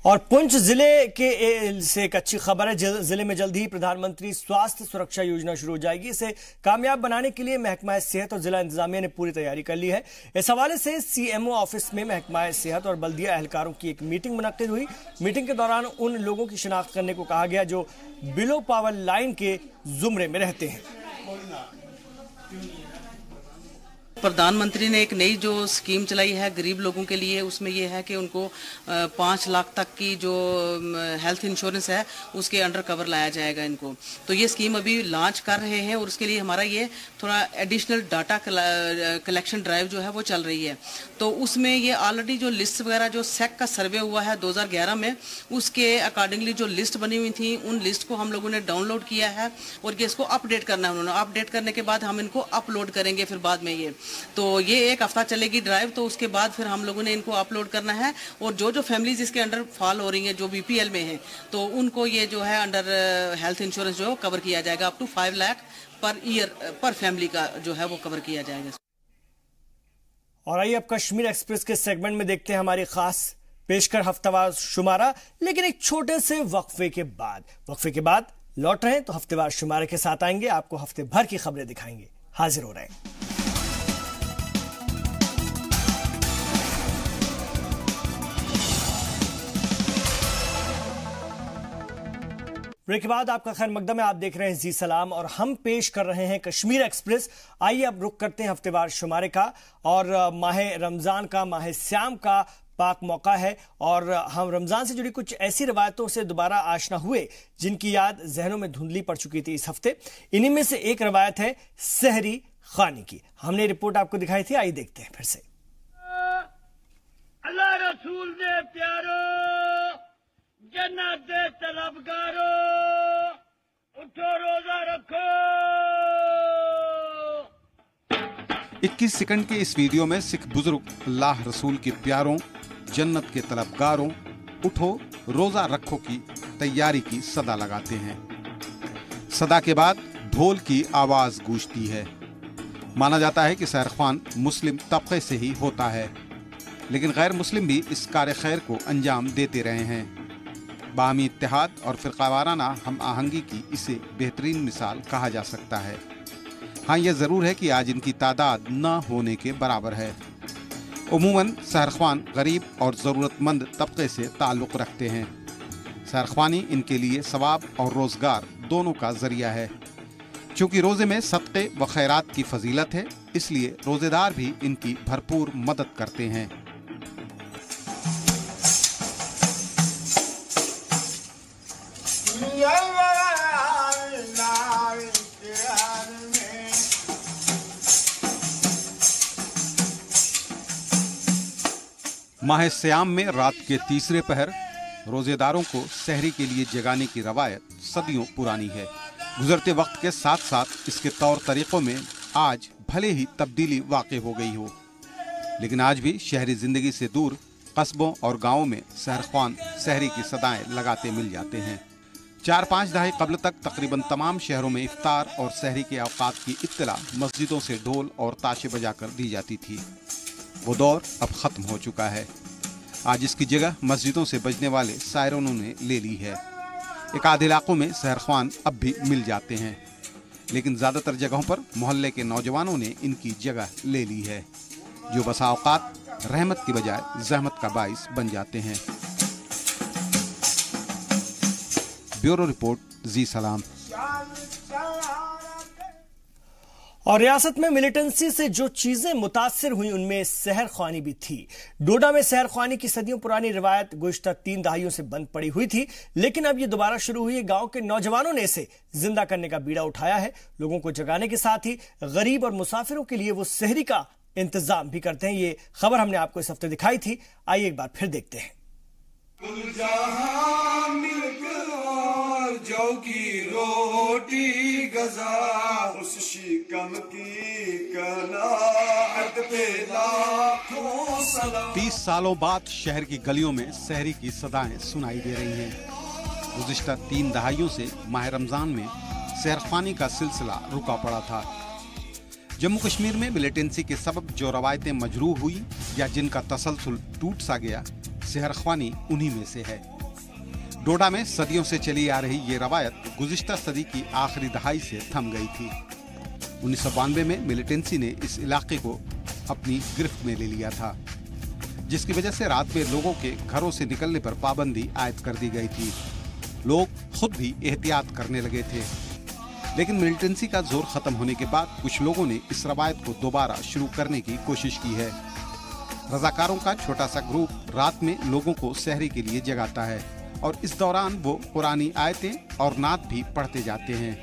और पुंछ जिले के से एक अच्छी खबर है, जिले में जल्द ही प्रधानमंत्री स्वास्थ्य सुरक्षा योजना शुरू हो जाएगी। इसे कामयाब बनाने के लिए महकमा सेहत और जिला इंतजामिया ने पूरी तैयारी कर ली है। इस हवाले से सीएमओ ऑफिस में महकमा सेहत और बल्दिया एहलकारों की एक मीटिंग मुनक्किद हुई। मीटिंग के दौरान उन लोगों की शिनाख्त करने को कहा गया जो बिलो पावर लाइन के जुमरे में रहते हैं। प्रधानमंत्री ने एक नई जो स्कीम चलाई है गरीब लोगों के लिए, उसमें यह है कि उनको 5 लाख तक की जो हेल्थ इंश्योरेंस है उसके अंडर कवर लाया जाएगा इनको। तो ये स्कीम अभी लॉन्च कर रहे हैं और उसके लिए हमारा ये थोड़ा एडिशनल डाटा कलेक्शन ड्राइव जो है वो चल रही है। तो उसमें ये ऑलरेडी जो लिस्ट वगैरह जो सेक का सर्वे हुआ है 2011 में, उसके अकॉर्डिंगली जो लिस्ट बनी हुई थी उन लिस्ट को हम लोगों ने डाउनलोड किया है और ये इसको अपडेट करना है उन्होंने। अपडेट करने के बाद हम इनको अपलोड करेंगे फिर बाद में ये। तो ये 1 हफ्ता चलेगी ड्राइव, तो उसके बाद फिर हम लोगों ने इनको अपलोड करना है। और जो फैमिलीज इसके अंडर फॉल हो रही हैं, जो बीपीएल में हैं, तो उनको ये जो है अंडर हेल्थ इंश्योरेंस जो कवर किया जाएगा। Up to 5 lakh per year पर फैमिली का जो है वो कवर किया जाएगा। और आइए अब कश्मीर एक्सप्रेस के सेगमेंट में देखते हैं हमारी खास पेशकर हफ्तेवार शुमारा, लेकिन एक छोटे से वक्फे के बाद लौट रहे हैं तो हफ्तेवार शुमारे के साथ आएंगे, आपको हफ्ते भर की खबरें दिखाएंगे। हाजिर हो रहे हैं। ब्रेक के बाद आपका खैर मकदम है, आप देख रहे हैं जी सलाम और हम पेश कर रहे हैं कश्मीर एक्सप्रेस। आइए अब रुख करते हैं हफ्तेवार शुमारे का। और माह रमजान का, माह श्याम का पाक मौका है और हम रमजान से जुड़ी कुछ ऐसी रवायतों से दोबारा आशना हुए जिनकी याद जहनों में धुंधली पड़ चुकी थी इस हफ्ते। इन्हीं में से एक रवायत है सहरी खानी की। हमने रिपोर्ट आपको दिखाई थी, आइए देखते हैं फिर से। अल्लाह रसूल ने प्यारो जन्नत दे तलबगारो उठो रोजा रखो। 21 सेकंड के इस वीडियो में सिख बुजुर्ग अल्लाह रसूल के प्यारों, जन्नत के तलबगारों, उठो रोजा रखो की तैयारी की सदा लगाते हैं। सदा के बाद ढोल की आवाज गूंजती है। माना जाता है कि सहरख्वान मुस्लिम तबके से ही होता है, लेकिन गैर मुस्लिम भी इस कार्य खैर को अंजाम देते रहे हैं। बाहमी इत्तेहाद और फिरकावाराना हम आहंगी की इसे बेहतरीन मिसाल कहा जा सकता है। हाँ, यह ज़रूर है कि आज इनकी तादाद न होने के बराबर है। उमूमन सहरख्वान गरीब और ज़रूरतमंद तबके से ताल्लुक़ रखते हैं। सहरख्वानी इनके लिए सवाब और रोज़गार दोनों का ज़रिया है। चूँकि रोज़े में सदक़े व खैरात की फजीलत है, इसलिए रोज़ेदार भी इनकी भरपूर मदद करते हैं। माह सियाम में रात के तीसरे पहर रोजेदारों को सहरी के लिए जगाने की रवायत सदियों पुरानी है। गुजरते वक्त के साथ साथ इसके तौर तरीकों में आज भले ही तब्दीली वाक़ हो गई हो, लेकिन आज भी शहरी जिंदगी से दूर कस्बों और गांवों में सहरख्वान सहरी की सदाएं लगाते मिल जाते हैं। 4-5 दहाई कबल तक तकरीबन तमाम शहरों में इफ्तार और सहरी के औकात की इत्तला मस्जिदों से ढोल और ताशे बजाकर दी जाती थी। वो दौर अब ख़त्म हो चुका है। आज इसकी जगह मस्जिदों से बजने वाले सायरनों ने ले ली है। एक आधे इलाकों में सहरख्वान अब भी मिल जाते हैं, लेकिन ज़्यादातर जगहों पर मोहल्ले के नौजवानों ने इनकी जगह ले ली है, जो बसा औकात रहमत की बजाय जहमत का बाइस बन जाते हैं। ब्यूरो रिपोर्ट, जी सलाम। और रियासत में मिलिटेंसी से जो चीजें मुतासिर हुई उनमें सहर ख्वानी भी थी। डोडा में सहर ख्वानी की सदियों पुरानी रिवायत गुज़िश्ता 3 दहाइयों से बंद पड़ी हुई थी, लेकिन अब ये दोबारा शुरू हुई है। गांव के नौजवानों ने इसे जिंदा करने का बीड़ा उठाया है। लोगों को जगाने के साथ ही गरीब और मुसाफिरों के लिए वो सहरी का इंतजाम भी करते हैं। ये खबर हमने आपको इस हफ्ते दिखाई थी, आइए एक बार फिर देखते हैं। जो की रोटी गजा उस शिकम की कनात पे लाखों सलाम। 30 सालों बाद शहर की गलियों में सहरी की सदाएं सुनाई दे रही हैं। गुज़िश्ता 3 दहाइयों से माह रमजान में सहरख्वानी का सिलसिला रुका पड़ा था। जम्मू कश्मीर में मिलिटेंसी के सबब जो रवायतें मजरूह हुई या जिनका तसलसल टूट सा गया, सहरख्वानी उन्हीं में से है। डोडा में सदियों से चली आ रही ये रवायत गुज़िश्ता सदी की आखिरी दहाई से थम गई थी। 1992 में मिलिटेंसी ने इस इलाके को अपनी गिरफ्त में ले लिया था, जिसकी वजह से रात में लोगों के घरों से निकलने पर पाबंदी आयद कर दी गई थी। लोग खुद भी एहतियात करने लगे थे, लेकिन मिलिटेंसी का जोर खत्म होने के बाद कुछ लोगों ने इस रवायत को दोबारा शुरू करने की कोशिश की है। रजाकारों का छोटा सा ग्रुप रात में लोगों को सहरी के लिए जगाता है और इस दौरान वो पुरानी आयतें और नात भी पढ़ते जाते हैं।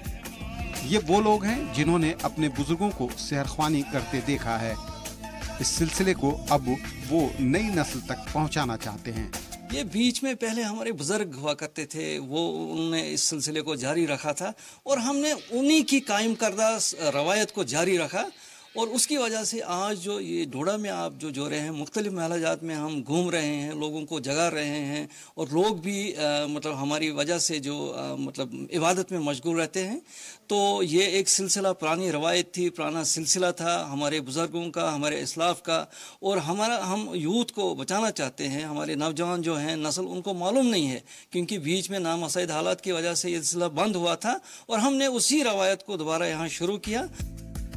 ये वो लोग हैं जिन्होंने अपने बुजुर्गों को सहरख्वानी करते देखा है। इस सिलसिले को अब वो नई नस्ल तक पहुंचाना चाहते हैं। ये बीच में पहले हमारे बुजुर्ग हुआ करते थे, वो उन्होंने इस सिलसिले को जारी रखा था और हमने उन्हीं की कायम करदा रवायत को जारी रखा। और उसकी वजह से आज जो ये डोडा में आप जो रहे हैं, मुख्तलिफ महलाजात में हम घूम रहे हैं, लोगों को जगा रहे हैं और लोग भी मतलब हमारी वजह से जो मतलब इबादत में मशगूल रहते हैं। तो ये एक सिलसिला, पुरानी रवायत थी, पुराना सिलसिला था हमारे बुज़ुर्गों का, हमारे इस्लाफ का। और हम यूथ को बचाना चाहते हैं। हमारे नौजवान जो हैं नस्ल, उनको मालूम नहीं है, क्योंकि बीच में नामसैद हालात की वजह से ये सिलसिला बंद हुआ था और हमने उसी रवायत को दोबारा यहाँ शुरू किया।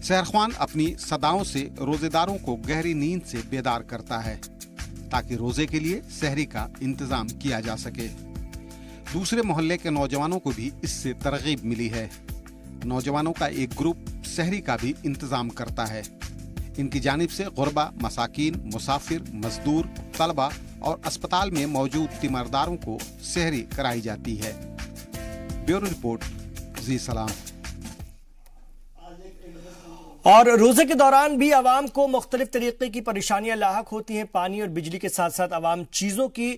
सहरख्वान अपनी सदाओं से रोजेदारों को गहरी नींद से बेदार करता है, ताकि रोजे के लिए सहरी का इंतजाम किया जा सके। दूसरे मोहल्ले के नौजवानों को भी इससे तरगीब मिली है। नौजवानों का एक ग्रुप सहरी का भी इंतजाम करता है। इनकी जानिब से गुरबा, मसाकीन, मुसाफिर, मजदूर, तलबा और अस्पताल में मौजूद तीमारदारों को सहरी कराई जाती है। ब्यूरो रिपोर्ट, जी सलाम। और रोजे के दौरान भी आवाम को मुख्तलिफ तरीके की परेशानियां लाहक होती हैं। पानी और बिजली के साथ साथ आवाम चीजों की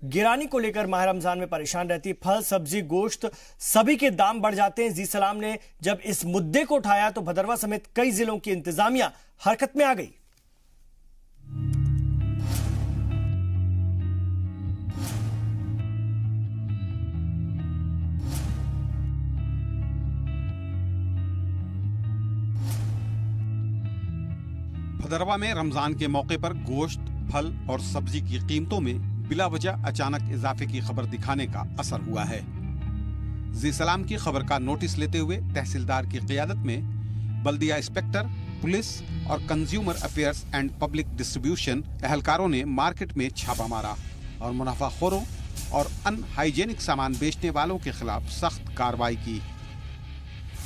गिरानी को लेकर माह रमजान में परेशान रहती है। फल, सब्जी, गोश्त सभी के दाम बढ़ जाते हैं। जी सलाम ने जब इस मुद्दे को उठाया तो भदरवा समेत कई जिलों की इंतजामिया हरकत में आ गई। भदरवा में रमजान के मौके पर गोश्त, फल और सब्जी की कीमतों में बिला वजह अचानक इजाफे की खबर दिखाने का असर हुआ है। जी सलाम की खबर का नोटिस लेते हुए तहसीलदार की क़ियादत में बल्दिया इंस्पेक्टर, पुलिस और consumer affairs and public distribution एहलकारों ने मार्केट में छापा मारा और मुनाफाखोरों और अनहाइजेनिक सामान बेचने वालों के खिलाफ सख्त कार्रवाई की।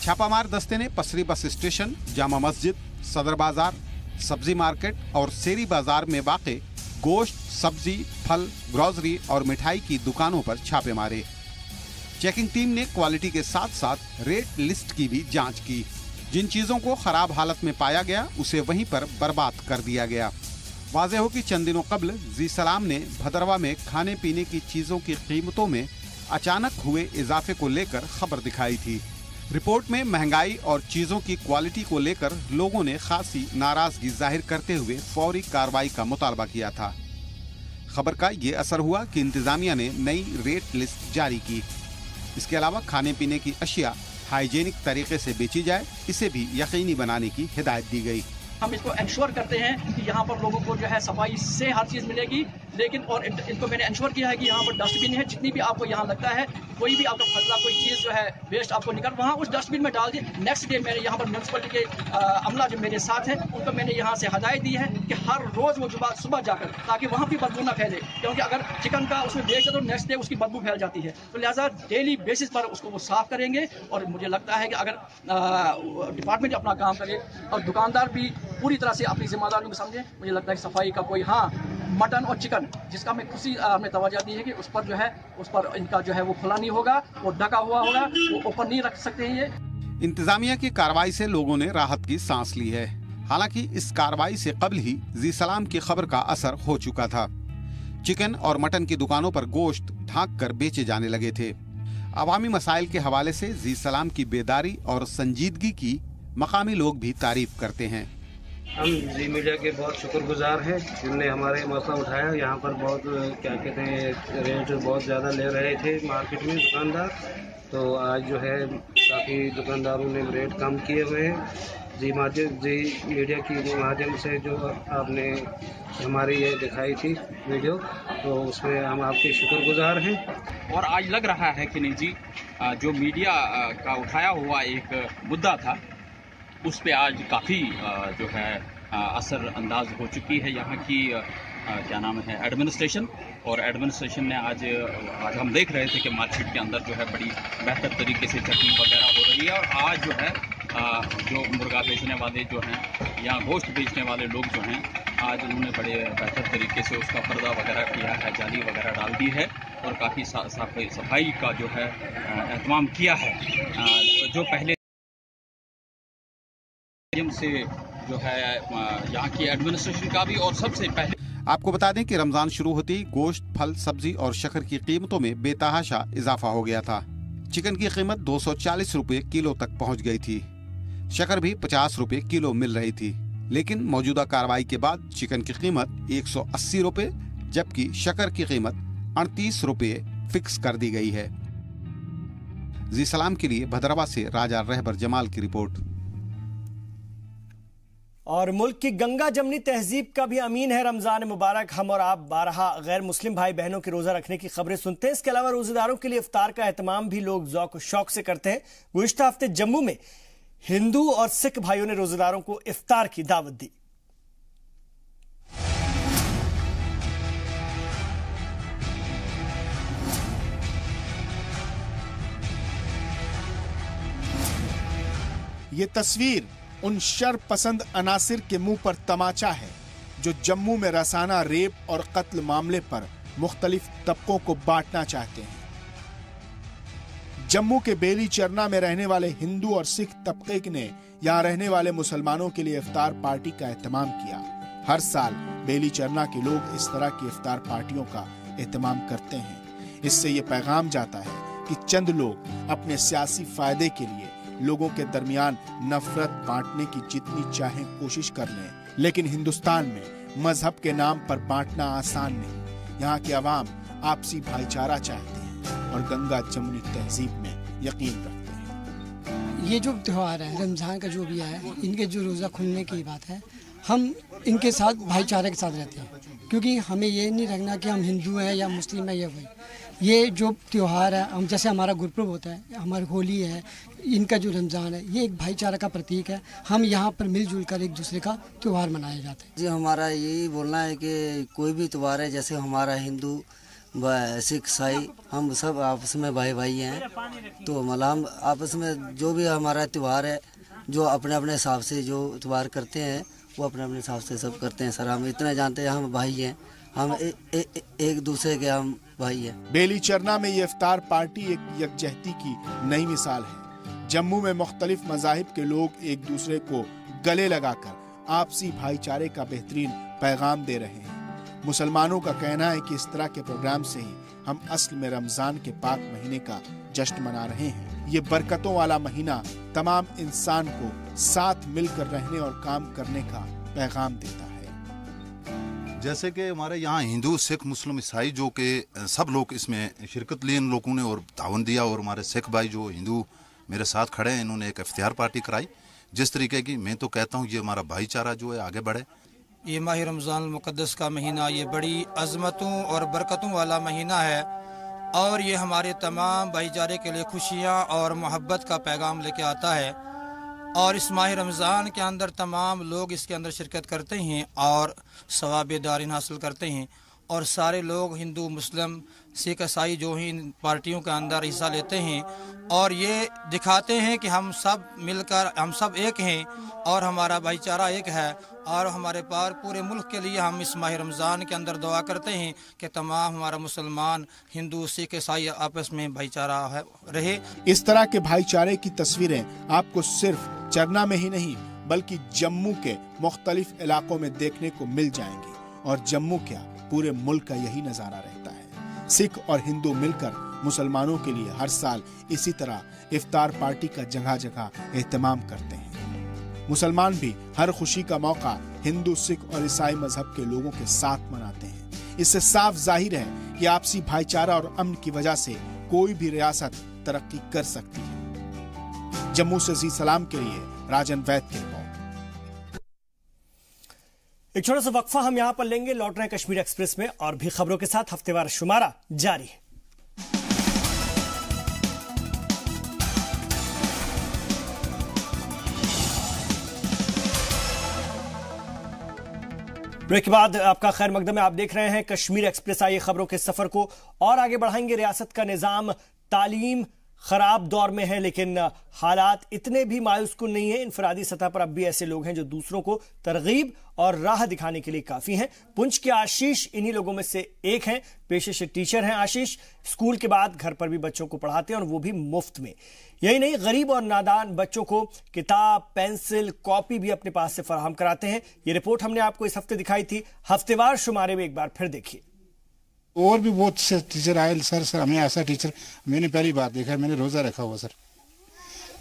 छापामार दस्ते ने पसरी बस स्टेशन, जामा मस्जिद, सदर बाजार, सब्जी मार्केट और शेरी बाजार में वाक़े गोश्त, सब्जी, फल, ग्रोसरी और मिठाई की दुकानों पर छापे मारे। चेकिंग टीम ने क्वालिटी के साथ साथ रेट लिस्ट की भी जांच की। जिन चीजों को खराब हालत में पाया गया उसे वहीं पर बर्बाद कर दिया गया। वाज़ेह हो कि चंद दिनों कबल जी सलाम ने भदरवा में खाने पीने की चीजों की कीमतों में अचानक हुए इजाफे को लेकर खबर दिखाई थी। रिपोर्ट में महंगाई और चीजों की क्वालिटी को लेकर लोगों ने खासी नाराजगी जाहिर करते हुए फौरी कार्रवाई का मुतालबा किया था। खबर का ये असर हुआ कि इंतजामिया ने नई रेट लिस्ट जारी की। इसके अलावा खाने पीने की अशिया हाइजेनिक तरीके से बेची जाए, इसे भी यकीनी बनाने की हिदायत दी गई। हम इसको इंश्योर करते हैं कि यहाँ पर लोगों को जो है सफाई से हर चीज़ मिलेगी, लेकिन और इनको मैंने इंश्योर किया है कि यहाँ पर डस्टबिन है। जितनी भी आपको यहाँ लगता है कोई भी आपका फजला कोई चीज़ जो है वेस्ट आपको निकल वहाँ उस डस्टबिन में डाल दिए। नेक्स्ट डे मैंने यहाँ पर म्यूनसिपलिटी के अमला जो मेरे साथ है उनको मैंने यहाँ से हदायत दी है कि हर रोज़ वो सुबह जाकर ताकि वहाँ भी बदबू ना फैले, क्योंकि अगर चिकन का उसमें बेचे तो नेक्स्ट डे उसकी बदबू फैल जाती है। तो लिहाजा डेली बेसिस पर उसको वो साफ़ करेंगे। और मुझे लगता है कि अगर डिपार्टमेंट अपना काम करे और दुकानदार भी पूरी तरह से अपनी जिम्मेदारियों को समझे, मुझे लगता है कि सफाई का कोई मटन और चिकन जिसका मैं खुशी हमने तवज्जो दी है कि उस पर जो है उस पर इनका जो है वो खुला नहीं होगा, वो ढका हुआ होगा, वो ओपन नहीं रख सकते हैं। ये इंतजामिया की कार्रवाई से लोगों ने राहत की सांस ली है। हालांकि इस कार्रवाई से कबल ही जी सलाम की खबर का असर हो चुका था। चिकन और मटन की दुकानों पर गोश्त ढांक कर बेचे जाने लगे थे। अवामी मसाइल के हवाले से जी सलाम की बेदारी और संजीदगी की मकामी लोग भी तारीफ करते हैं। हम जी मीडिया के बहुत शुक्रगुजार हैं जिनने हमारे मसला उठाया। यहाँ पर बहुत क्या कहते हैं रेट बहुत ज़्यादा ले रहे थे मार्केट में दुकानदार, तो आज जो है काफ़ी दुकानदारों ने रेट कम किए हुए हैं। जी मीडिया की माध्यम से जो आपने हमारी ये दिखाई थी वीडियो, तो उसमें हम आपके शुक्रगुजार हैं। और आज लग रहा है कि नहीं जी, जो मीडिया का उठाया हुआ एक मुद्दा था उस पे आज काफ़ी जो है असर अंदाज हो चुकी है यहाँ की क्या नाम है एडमिनिस्ट्रेशन। और एडमिनिस्ट्रेशन ने आज हम देख रहे थे कि मार्केट के अंदर जो है बड़ी बेहतर तरीके से चटनी वगैरह हो रही है। और आज जो है जो मुर्गा बेचने वाले जो हैं या गोश्त बेचने वाले लोग जो हैं आज उन्होंने बड़े बेहतर तरीके से उसका पर्दा वगैरह किया है, जाली वगैरह डाल दी है और काफ़ी सफाई का जो है एहतमाम किया है। जो पहले से जो है यहाँ की एडमिनिस्ट्रेशन का भी और सबसे पहले आपको बता दें कि रमजान शुरू होते ही गोश्त, फल, सब्जी और शक्कर की कीमतों में बेतहाशा इजाफा हो गया था। चिकन की कीमत 240 रुपए किलो तक पहुँच गई थी। शक्कर भी 50 रुपए किलो मिल रही थी, लेकिन मौजूदा कार्रवाई के बाद चिकन की कीमत 180 रुपए जबकि शक्कर की कीमत 38 रुपए फिक्स कर दी गई है। जी सलाम के लिए भदरवा से राजा रहबर जमाल की रिपोर्ट। और मुल्क की गंगा जमनी तहजीब का भी अमीन है रमजान मुबारक। हम और आप बारहा गैर मुस्लिम भाई बहनों के रोजा रखने की खबरें सुनते हैं। इसके अलावा रोजेदारों के लिए इफ्तार का एहतमाम भी लोग ज़ौक शौक से करते हैं। गुज़िश्ता हफ्ते जम्मू में हिंदू और सिख भाइयों ने रोजेदारों को इफ्तार की दावत दी। ये तस्वीर उन शर पसंद अनासिर के मुंह पर तमाचा है जो जम्मू में रसाना रेप और कत्ल मामले पर मुख्तलिफ तबकों को बांटना चाहते हैं। जम्मू के बेली चरना में रहने वाले हिंदू और सिख तबके ने यहाँ रहने वाले मुसलमानों के लिए इफ्तार पार्टी का एहतमाम किया। हर साल बेली चरना के लोग इस तरह की इफ्तार पार्टियों का एहतमाम करते हैं। इससे ये पैगाम जाता है कि चंद लोग अपने सियासी फायदे के लिए लोगों के दरमियान नफरत बांटने की जितनी चाहे कोशिश कर लें, लेकिन हिंदुस्तान में मजहब के नाम पर बांटना आसान नहीं। यहाँ के अवाम आपसी भाईचारा चाहते हैं और गंगा जमुनी तहजीब में यकीन रखते हैं। ये जो त्योहार है रमजान का जो भी है, इनके जो रोज़ा खुलने की बात है, हम इनके साथ भाईचारे के साथ रहते हैं, क्योंकि हमें ये नहीं रखना कि हम हिंदू हैं या मुस्लिम हैं या वही। ये जो त्योहार है, हम जैसे हमारा गुरपुरब होता है, हमारी होली है, इनका जो रमज़ान है, ये एक भाईचारा का प्रतीक है। हम यहाँ पर मिलजुल कर एक दूसरे का त्यौहार मनाया जाता है। जी हमारा यही बोलना है कि कोई भी त्यौहार है, जैसे हमारा हिंदू सिख ईसाई, हम सब आपस में भाई भाई हैं। तो मतलब हम आपस में जो भी हमारा त्यौहार है, जो अपने अपने हिसाब से जो त्यौहार करते हैं, वो अपने अपने हिसाब से सब करते हैं। सर हम इतना जानते हैं, हम भाई हैं, हम एक दूसरे के हम भाई हैं। बेली चरना में ये इफ्तार पार्टी एक यकजहती की नई मिसाल है। जम्मू में मुख्तलिफ मज़ाहिब के लोग एक दूसरे को गले लगाकर आपसी भाईचारे का बेहतरीन पैगाम दे रहे हैं। मुसलमानों का कहना है कि इस तरह के प्रोग्राम से ही हम असल में रमजान के पाक महीने का जश्न मना रहे हैं। ये बरकतों वाला महीना तमाम इंसान को साथ मिलकर रहने और काम करने का पैगाम देता है। जैसे कि हमारे यहाँ हिंदू सिख मुस्लिम ईसाई जो के सब लोग इसमें शिरकत ली इन लोगों ने और तावन दिया, और हमारे सिख भाई जो हिंदू मेरे साथ खड़े हैं, इन्होंने एक इफ्तियार पार्टी कराई। जिस तरीके की मैं तो कहता हूँ ये हमारा भाईचारा जो है आगे बढ़े। ये माह रमज़ान मुक़द्दस का महीना ये बड़ी अज़मतों और बरकतों वाला महीना है, और ये हमारे तमाम भाईचारे के लिए खुशियाँ और मोहब्बत का पैगाम लेके आता है। और इस माह रमज़ान के अंदर तमाम लोग इसके अंदर शिरकत करते हैं और सवाब दारिन हासिल करते हैं, और सारे लोग हिंदू मुस्लिम सिख ईसाई जो ही इन पार्टियों के अंदर हिस्सा लेते हैं, और ये दिखाते हैं कि हम सब मिलकर हम सब एक हैं और हमारा भाईचारा एक है। और हमारे पार पूरे मुल्क के लिए हम इस माह रमज़ान के अंदर दुआ करते हैं कि तमाम हमारा मुसलमान हिंदू सिख ईसाई आपस में भाईचारा रहे। इस तरह के भाईचारे की तस्वीरें आपको सिर्फ चरना में ही नहीं बल्कि जम्मू के मुख्तलिफ इलाकों में देखने को मिल जाएंगी, और जम्मू क्या पूरे मुल्क का यही नजारा रहता है। सिख और हिंदू मिलकर मुसलमानों के लिए हर साल इसी तरह इफ्तार पार्टी का जगह जगह एहतमाम करते हैं। मुसलमान भी हर खुशी का मौका हिंदू सिख और ईसाई मजहब के लोगों के साथ मनाते हैं। इससे साफ जाहिर है कि आपसी भाईचारा और अमन की वजह से कोई भी रियासत तरक्की कर सकती है। जम्मू से जी सलाम के लिए राजन वैद की रिपोर्ट। एक छोटा सा वक्फा हम यहां पर लेंगे, लौट रहे हैं कश्मीर एक्सप्रेस में और भी खबरों के साथ। हफ्तेवार शुमारा जारी है। ब्रेक के बाद आपका खैर मकदम है। आप देख रहे हैं कश्मीर एक्सप्रेस। आइए खबरों के सफर को और आगे बढ़ाएंगे। रियासत का निजाम तालीम खराब दौर में है, लेकिन हालात इतने भी मायूस कुन नहीं है। इनफरादी सतह पर अब भी ऐसे लोग हैं जो दूसरों को तरगीब और राह दिखाने के लिए काफी हैं। पुंछ के आशीष इन्हीं लोगों में से एक हैं। पेशे से टीचर हैं आशीष। स्कूल के बाद घर पर भी बच्चों को पढ़ाते हैं, और वो भी मुफ्त में। यही नहीं, गरीब और नादान बच्चों को किताब, पेंसिल, कॉपी भी अपने पास से फराहम कराते हैं। ये रिपोर्ट हमने आपको इस हफ्ते दिखाई थी। हफ्तेवार शुमारे में एक बार फिर देखिए। और भी बहुत से टीचर आए। सर हमें ऐसा टीचर मैंने पहली बार देखा है। मैंने रोज़ा रखा हुआ सर,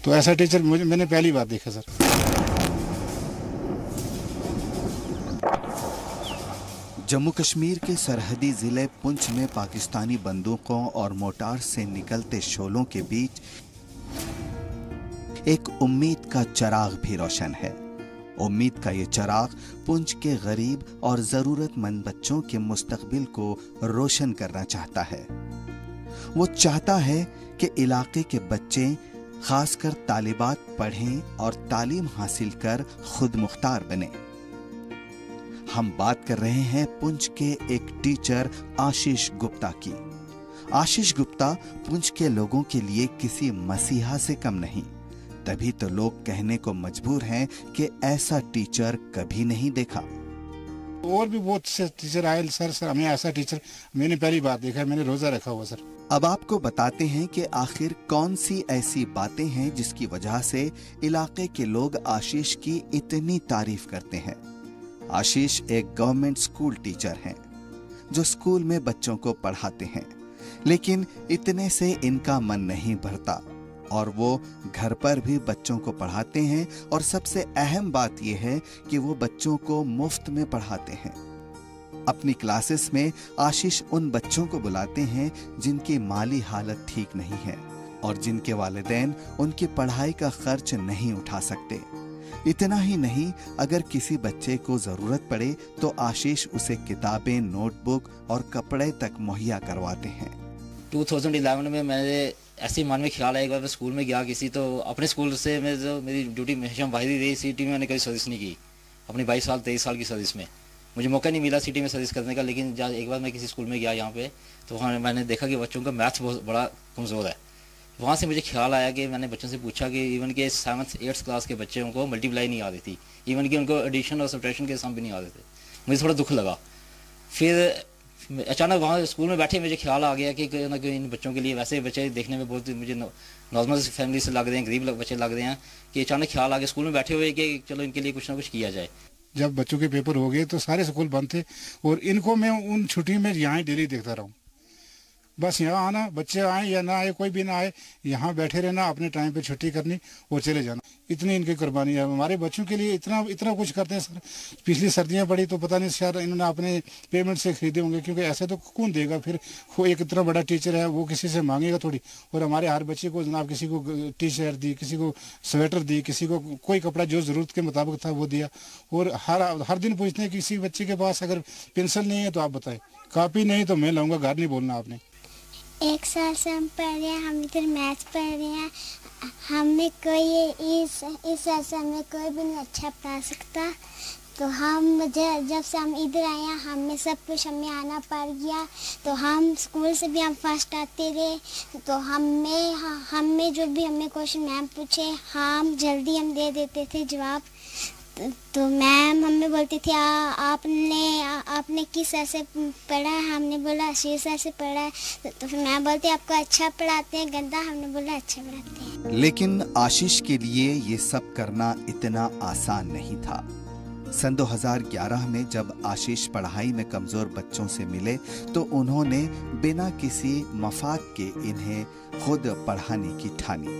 तो ऐसा टीचर मैंने पहली बार देखा सर। जम्मू कश्मीर के सरहदी जिले पुंछ में पाकिस्तानी बंदूकों और मोटार से निकलते शोलों के बीच एक उम्मीद का चिराग भी रोशन है। उम्मीद का ये चिराग पुंछ के गरीब और जरूरतमंद बच्चों के मुस्तकबिल को रोशन करना चाहता है। वो चाहता है कि इलाके के बच्चे, खासकर तालिबात, पढ़ें और तालीम हासिल कर खुद मुख्तार बने। हम बात कर रहे हैं पुंछ के एक टीचर आशीष गुप्ता की। आशीष गुप्ता पुंछ के लोगों के लिए किसी मसीहा से कम नहीं। तभी तो लोग कहने को मजबूर हैं कि ऐसा टीचर कभी नहीं देखा। और भी बहुत से टीचर आए, सर हमें ऐसा टीचर मैंने पहली बार देखा है, मैंने रोजा रखा हुआ सर। अब आपको बताते हैं कि आखिर कौन सी ऐसी बातें हैं जिसकी वजह से इलाके के लोग आशीष की इतनी तारीफ करते हैं। आशीष एक गवर्नमेंट स्कूल टीचर हैं जो स्कूल में बच्चों को पढ़ाते हैं, लेकिन इतने से इनका मन नहीं भरता और वो घर पर भी बच्चों को पढ़ाते हैं। और सबसे अहम बात यह है कि वो बच्चों को मुफ्त में पढ़ाते हैं। अपनी क्लासेस में आशीष उन बच्चों को बुलाते हैं जिनकी माली हालत ठीक नहीं है और जिनके वालिदैन उनकी पढ़ाई का खर्च नहीं उठा सकते। इतना ही नहीं, अगर किसी बच्चे को जरूरत पड़े तो आशीष उसे किताबें, नोटबुक और कपड़े तक मुहैया करवाते हैं। 2011 में मैंने ऐसे मन में ख्याल आया, एक बार मैं स्कूल में गया किसी, तो अपने स्कूल से मैं जो मेरी ड्यूटी हमेशा बाहरी रही, सिटी में मैंने कभी सर्विस नहीं की अपनी 23 साल की सर्विस में। मुझे मौका नहीं मिला सिटी में सर्विस करने का, लेकिन जब एक बार मैं किसी स्कूल में गया यहाँ पे, तो वहाँ मैंने देखा कि बच्चों का मैथ्स बहुत बड़ा कमज़ोर है। वहाँ से मुझे ख्याल आया कि मैंने बच्चों से पूछा कि इवन के 7th 8th क्लास के बच्चे उनको मल्टीप्लाई नहीं आती थी, इवन कि उनको एडिशन और सब्ट्रैक्शन के सम भी नहीं आते थे। मुझे थोड़ा दुख लगा। फिर अचानक वहाँ स्कूल में बैठे मुझे ख्याल आ गया कि ना कि इन बच्चों के लिए, वैसे बच्चे देखने में बहुत मुझे नॉर्मल फैमिली से लग रहे हैं, गरीब बच्चे लग रहे हैं, कि अचानक ख्याल आ गया स्कूल में बैठे हुए कि चलो इनके लिए कुछ ना कुछ किया जाए। जब बच्चों के पेपर हो गए तो सारे स्कूल बंद थे और इनको मैं उन छुट्टी में यहाँ डेली देखता रहा हूँ। बस यहाँ आना, बच्चे आए या ना आए, कोई भी ना आए, यहाँ बैठे रहना, अपने टाइम पे छुट्टी करनी और चले जाना। इतनी इनकी कुर्बानी है। हमारे बच्चों के लिए इतना कुछ करते हैं सर। पिछली सर्दियाँ पड़ी तो पता नहीं शायद इन्होंने अपने पेमेंट से खरीदे होंगे, क्योंकि ऐसे तो कौन देगा। फिर वो एक इतना बड़ा टीचर है, वो किसी से मांगेगा थोड़ी। और हमारे हर बच्चे को जनाब किसी को टी शर्ट दी, किसी को स्वेटर दी, किसी को कोई कपड़ा जो ज़रूरत के मुताबिक था वो दिया। और हर दिन पूछते हैं किसी बच्चे के पास अगर पेंसिल नहीं है तो आप बताएं, कॉपी नहीं तो मैं लाऊंगा, घर नहीं बोलना आपने। 1 साल से हम पढ़ रहे हैं, हम इधर मैथ्स पढ़ रहे हैं। हमें कोई इस साल से हमें कोई भी नहीं अच्छा पढ़ा सकता। तो हम जब से हम इधर आए हैं, हमें सब कुछ हमें आना पड़ गया। तो हम स्कूल से भी हम फर्स्ट आते रहे। तो हमें जो भी हमें क्वेश्चन मैम पूछे, हम जल्दी हम दे देते थे जवाब। तो मैम हमें बोलती थी आपने किस सर से पढ़ा है? हमने बोला आशीष सर से पढ़ा है। तो फिर मैम बोलती आपको अच्छा पढ़ाते हैं गंदा? हमने बोला अच्छा पढ़ाते हैं। लेकिन आशीष के लिए ये सब करना इतना आसान नहीं था। सन 2011 में जब आशीष पढ़ाई में कमजोर बच्चों से मिले तो उन्होंने बिना किसी मफाद के इन्हें खुद पढ़ाने की ठानी।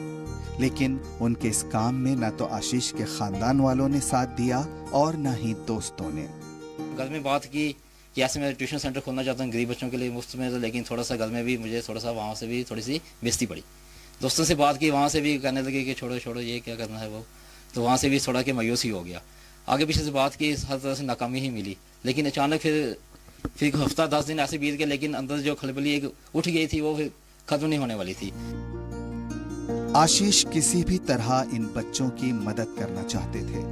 लेकिन उनके इस काम में न तो आशीष के खानदान वालों ने साथ दिया और न ही दोस्तों ने। घर में बात की कि ऐसे मैं ट्यूशन सेंटर खोलना चाहता हूँ गरीब बच्चों के लिए मुफ्त में, तो लेकिन थोड़ा सा घर में भी मुझे थोड़ा सा वहाँ से भी थोड़ी सी बेइज्जती पड़ी। दोस्तों से बात की, वहाँ से भी कहने लगे कि छोड़ो ये क्या करना है वो। तो वहाँ से भी थोड़ा कि मायूस ही हो गया। आगे पीछे से बात की, हर तरह से नाकामी ही मिली। लेकिन अचानक फिर हफ्ता 10 दिन ऐसे बीत गए, लेकिन अंदर जो खलबली एक उठ गई थी वो फिर खत्म नहीं होने वाली थी। आशीष किसी भी तरह इन बच्चों की मदद करना चाहते थे।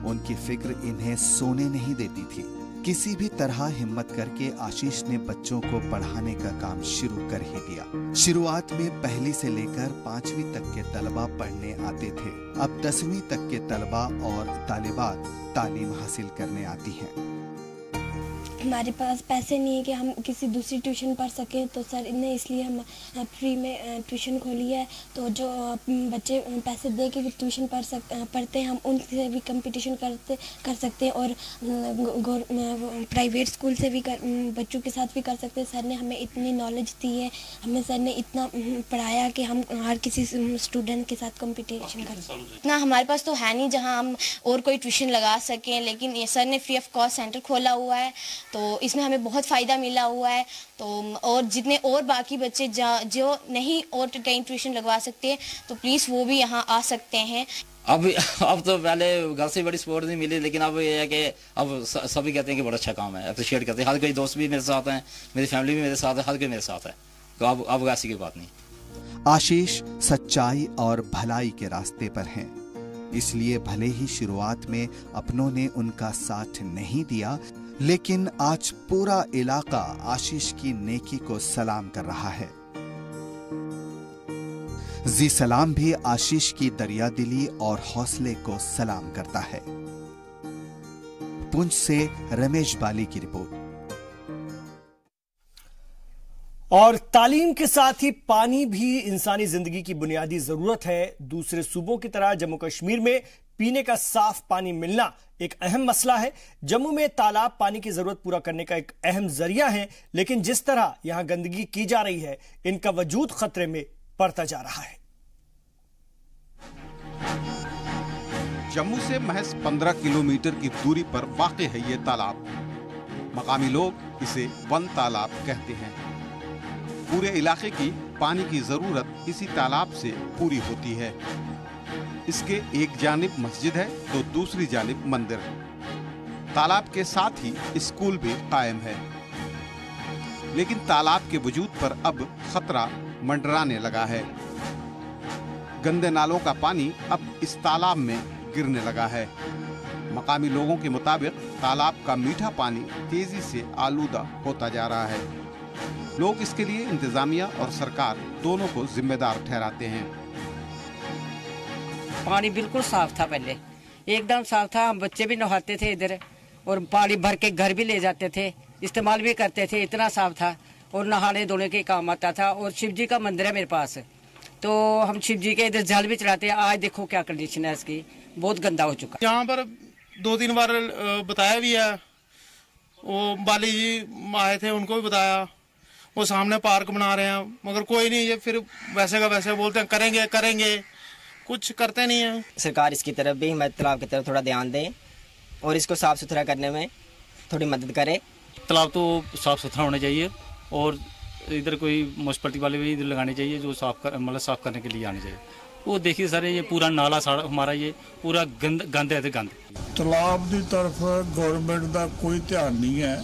उनकी फिक्र इन्हें सोने नहीं देती थी। किसी भी तरह हिम्मत करके आशीष ने बच्चों को पढ़ाने का काम शुरू कर ही दिया। शुरुआत में 1ली से लेकर 5वीं तक के तलबा पढ़ने आते थे। अब 10वीं तक के तलबा और तालिबात तालीम हासिल करने आती हैं। हमारे पास पैसे नहीं है कि हम किसी दूसरी ट्यूशन पढ़ सकें, तो सर ने इसलिए हम फ्री में ट्यूशन खोली है। तो जो बच्चे पैसे दे के भी ट्यूशन पढ़ते हैं, हम उनसे भी कंपटीशन कर सकते हैं और प्राइवेट स्कूल से भी बच्चों के साथ भी कर सकते हैं। सर ने हमें इतनी नॉलेज दी है, हमें सर ने इतना पढ़ाया कि हम हर किसी स्टूडेंट के साथ कंपटीशन कर सकते हैं। इतना हमारे पास तो है नहीं जहाँ हम और कोई ट्यूशन लगा सकें, लेकिन ये सर ने फ्री ऑफ कॉस्ट सेंटर खोला हुआ है, तो इसमें हमें बहुत फ़ायदा मिला हुआ है। तो और जितने और बाकी बच्चे जो नहीं और कहीं ट्यूशन लगवा सकते हैं, तो प्लीज़ वो भी यहाँ आ सकते हैं। अब तो पहले घर से बड़ी सपोर्ट नहीं मिली, लेकिन अब ये है कि अब सभी कहते हैं कि बड़ा अच्छा काम है, अप्रिशिएट करते हैं। हर कोई दोस्त भी मेरे साथ हैं, मेरी फैमिली भी मेरे साथ है, हर कोई मेरे साथ है। तो अब ऐसी कोई बात नहीं। आशीष सच्चाई और भलाई के रास्ते पर हैं, इसलिए भले ही शुरुआत में अपनों ने उनका साथ नहीं दिया, लेकिन आज पूरा इलाका आशीष की नेकी को सलाम कर रहा है। जी सलाम भी आशीष की दरियादिली और हौसले को सलाम करता है। पुंछ से रमेश बाली की रिपोर्ट। और तालीम के साथ ही पानी भी इंसानी जिंदगी की बुनियादी जरूरत है। दूसरे सूबों की तरह जम्मू कश्मीर में पीने का साफ पानी मिलना एक अहम मसला है। जम्मू में तालाब पानी की जरूरत पूरा करने का एक अहम जरिया है, लेकिन जिस तरह यहां गंदगी की जा रही है, इनका वजूद खतरे में पड़ता जा रहा है। जम्मू से महज 15 किलोमीटर की दूरी पर वाक़ है ये तालाब। मकामी लोग इसे वन तालाब कहते हैं। पूरे इलाके की पानी की जरूरत इसी तालाब से पूरी होती है। इसके एक जानिब मस्जिद है तो दूसरी जानिब मंदिर। तालाब के साथ ही स्कूल भी कायम है, लेकिन तालाब के वजूद पर अब खतरा मंडराने लगा है। गंदे नालों का पानी अब इस तालाब में गिरने लगा है। मकामी लोगों के मुताबिक तालाब का मीठा पानी तेजी से आलूदा होता जा रहा है। लोग इसके लिए इंतजामिया और सरकार दोनों को जिम्मेदार ठहराते हैं। पानी बिल्कुल साफ था, पहले एकदम साफ था। हम बच्चे भी नहाते थे इधर और पानी भर के घर भी ले जाते थे, इस्तेमाल भी करते थे। इतना साफ था और नहाने धोने के काम आता था। और शिव जी का मंदिर है मेरे पास, तो हम शिव जी के इधर जल भी चढ़ाते हैं। आज देखो क्या कंडीशन है इसकी, बहुत गंदा हो चुका। यहाँ पर 2-3 बार बताया भी है, वो बाली जी आए थे, उनको भी बताया। वो सामने पार्क बना रहे हैं, मगर कोई नहीं, ये फिर वैसे का वैसे बोलते हैं करेंगे करेंगे, कुछ करते नहीं है। सरकार इसकी तरफ भी, हिमायत तालाब की तरफ थोड़ा ध्यान दे और इसको साफ सुथरा करने में थोड़ी मदद करे। तालाब तो साफ सुथरा होना चाहिए और इधर कोई म्यूनसिपलिटी वाले भी इधर लगाने चाहिए जो मतलब साफ करने के लिए आने चाहिए। वो देखिए सर, ये पूरा नाला हमारा ये पूरा गंद है। गंद तालाब की तरफ गवर्नमेंट का कोई ध्यान नहीं है।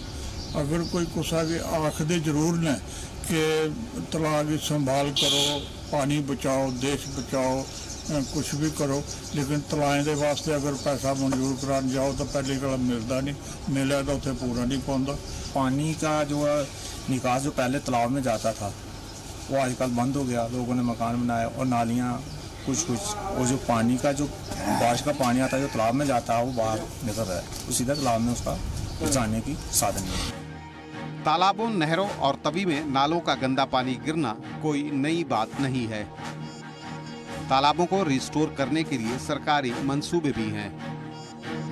अगर कोई कुछ आखदे जरूर ने कि तालाब की संभाल करो, पानी बचाओ, देश बचाओ, कुछ भी करो, लेकिन तलाएं के वास्ते अगर पैसा मंजूर कराने जाओ तो पहली गल मिलता नहीं, मिले तो उसे पूरा नहीं पाता। पानी का जो निकास जो पहले तालाब में जाता था वो आजकल बंद हो गया। लोगों ने मकान बनाए और नालियाँ कुछ और जो पानी का जो बारिश का पानी आता है जो तालाब में जाता है वो बाहर निकल रहा है, तो सीधा तालाब में उसका जाने की साधन नहीं है। तालाबों, नहरों और तवी में नालों का गंदा पानी गिरना कोई नई बात नहीं है। तालाबों को रिस्टोर करने के लिए सरकारी मंसूबे भी हैं।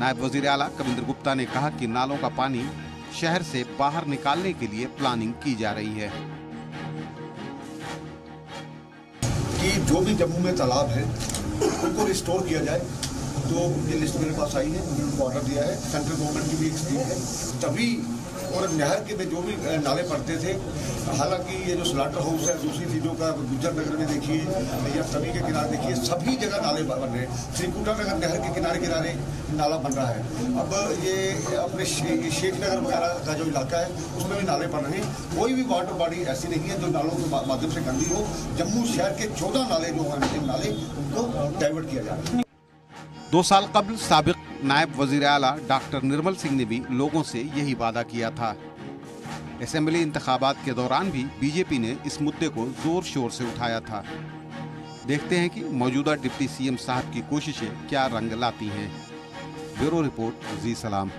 नायब वजीर आला कविंद्र गुप्ता ने कहा कि नालों का पानी शहर से बाहर निकालने के लिए प्लानिंग की जा रही है कि जो भी जम्मू में तालाब है उनको रिस्टोर किया जाए। तो ये लिस्ट मेरे पास आई है, उनको ऑर्डर दिया है। सेंट्रल गवर्नमेंट की भी एक स्कीम है। तभी और नहर के में जो भी नाले पड़ते थे, हालांकि ये जो स्लाटर हाउस है, दूसरी चीज़ों का गुज्जर नगर में देखिए या तवी के किनारे देखिए, सभी जगह नाले बन रहे हैं। श्रीकुटा नगर नहर के किनारे किनारे नाला बन रहा है। अब ये अपने शेख नगर वगैरह का जो इलाका है उसमें भी नाले बन रहे हैं। कोई भी वाटर बॉडी ऐसी नहीं है जो नालों के माध्यम से गंदी हो। जम्मू शहर के 14 नाले जो हैं नाले उनको डाइवर्ट किया जा रहा है। 2 साल कबल साबिक नायब वजीर आला डॉक्टर निर्मल सिंह ने भी लोगों से यही वादा किया था। असेंबली इंतखाबात के दौरान भी बीजेपी ने इस मुद्दे को जोर शोर से उठाया था। देखते हैं कि मौजूदा डिप्टी सीएम साहब की कोशिशें क्या रंग लाती हैं। ब्यूरो रिपोर्ट, जी सलाम।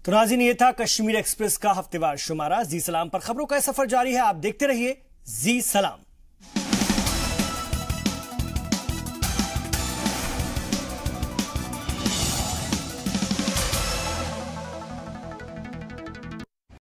तो नाज़रीन, ये था कश्मीर एक्सप्रेस का हफ्तेवार शुमारा। जी सलाम पर खबरों का सफर जारी है। आप देखते रहिए जी सलाम।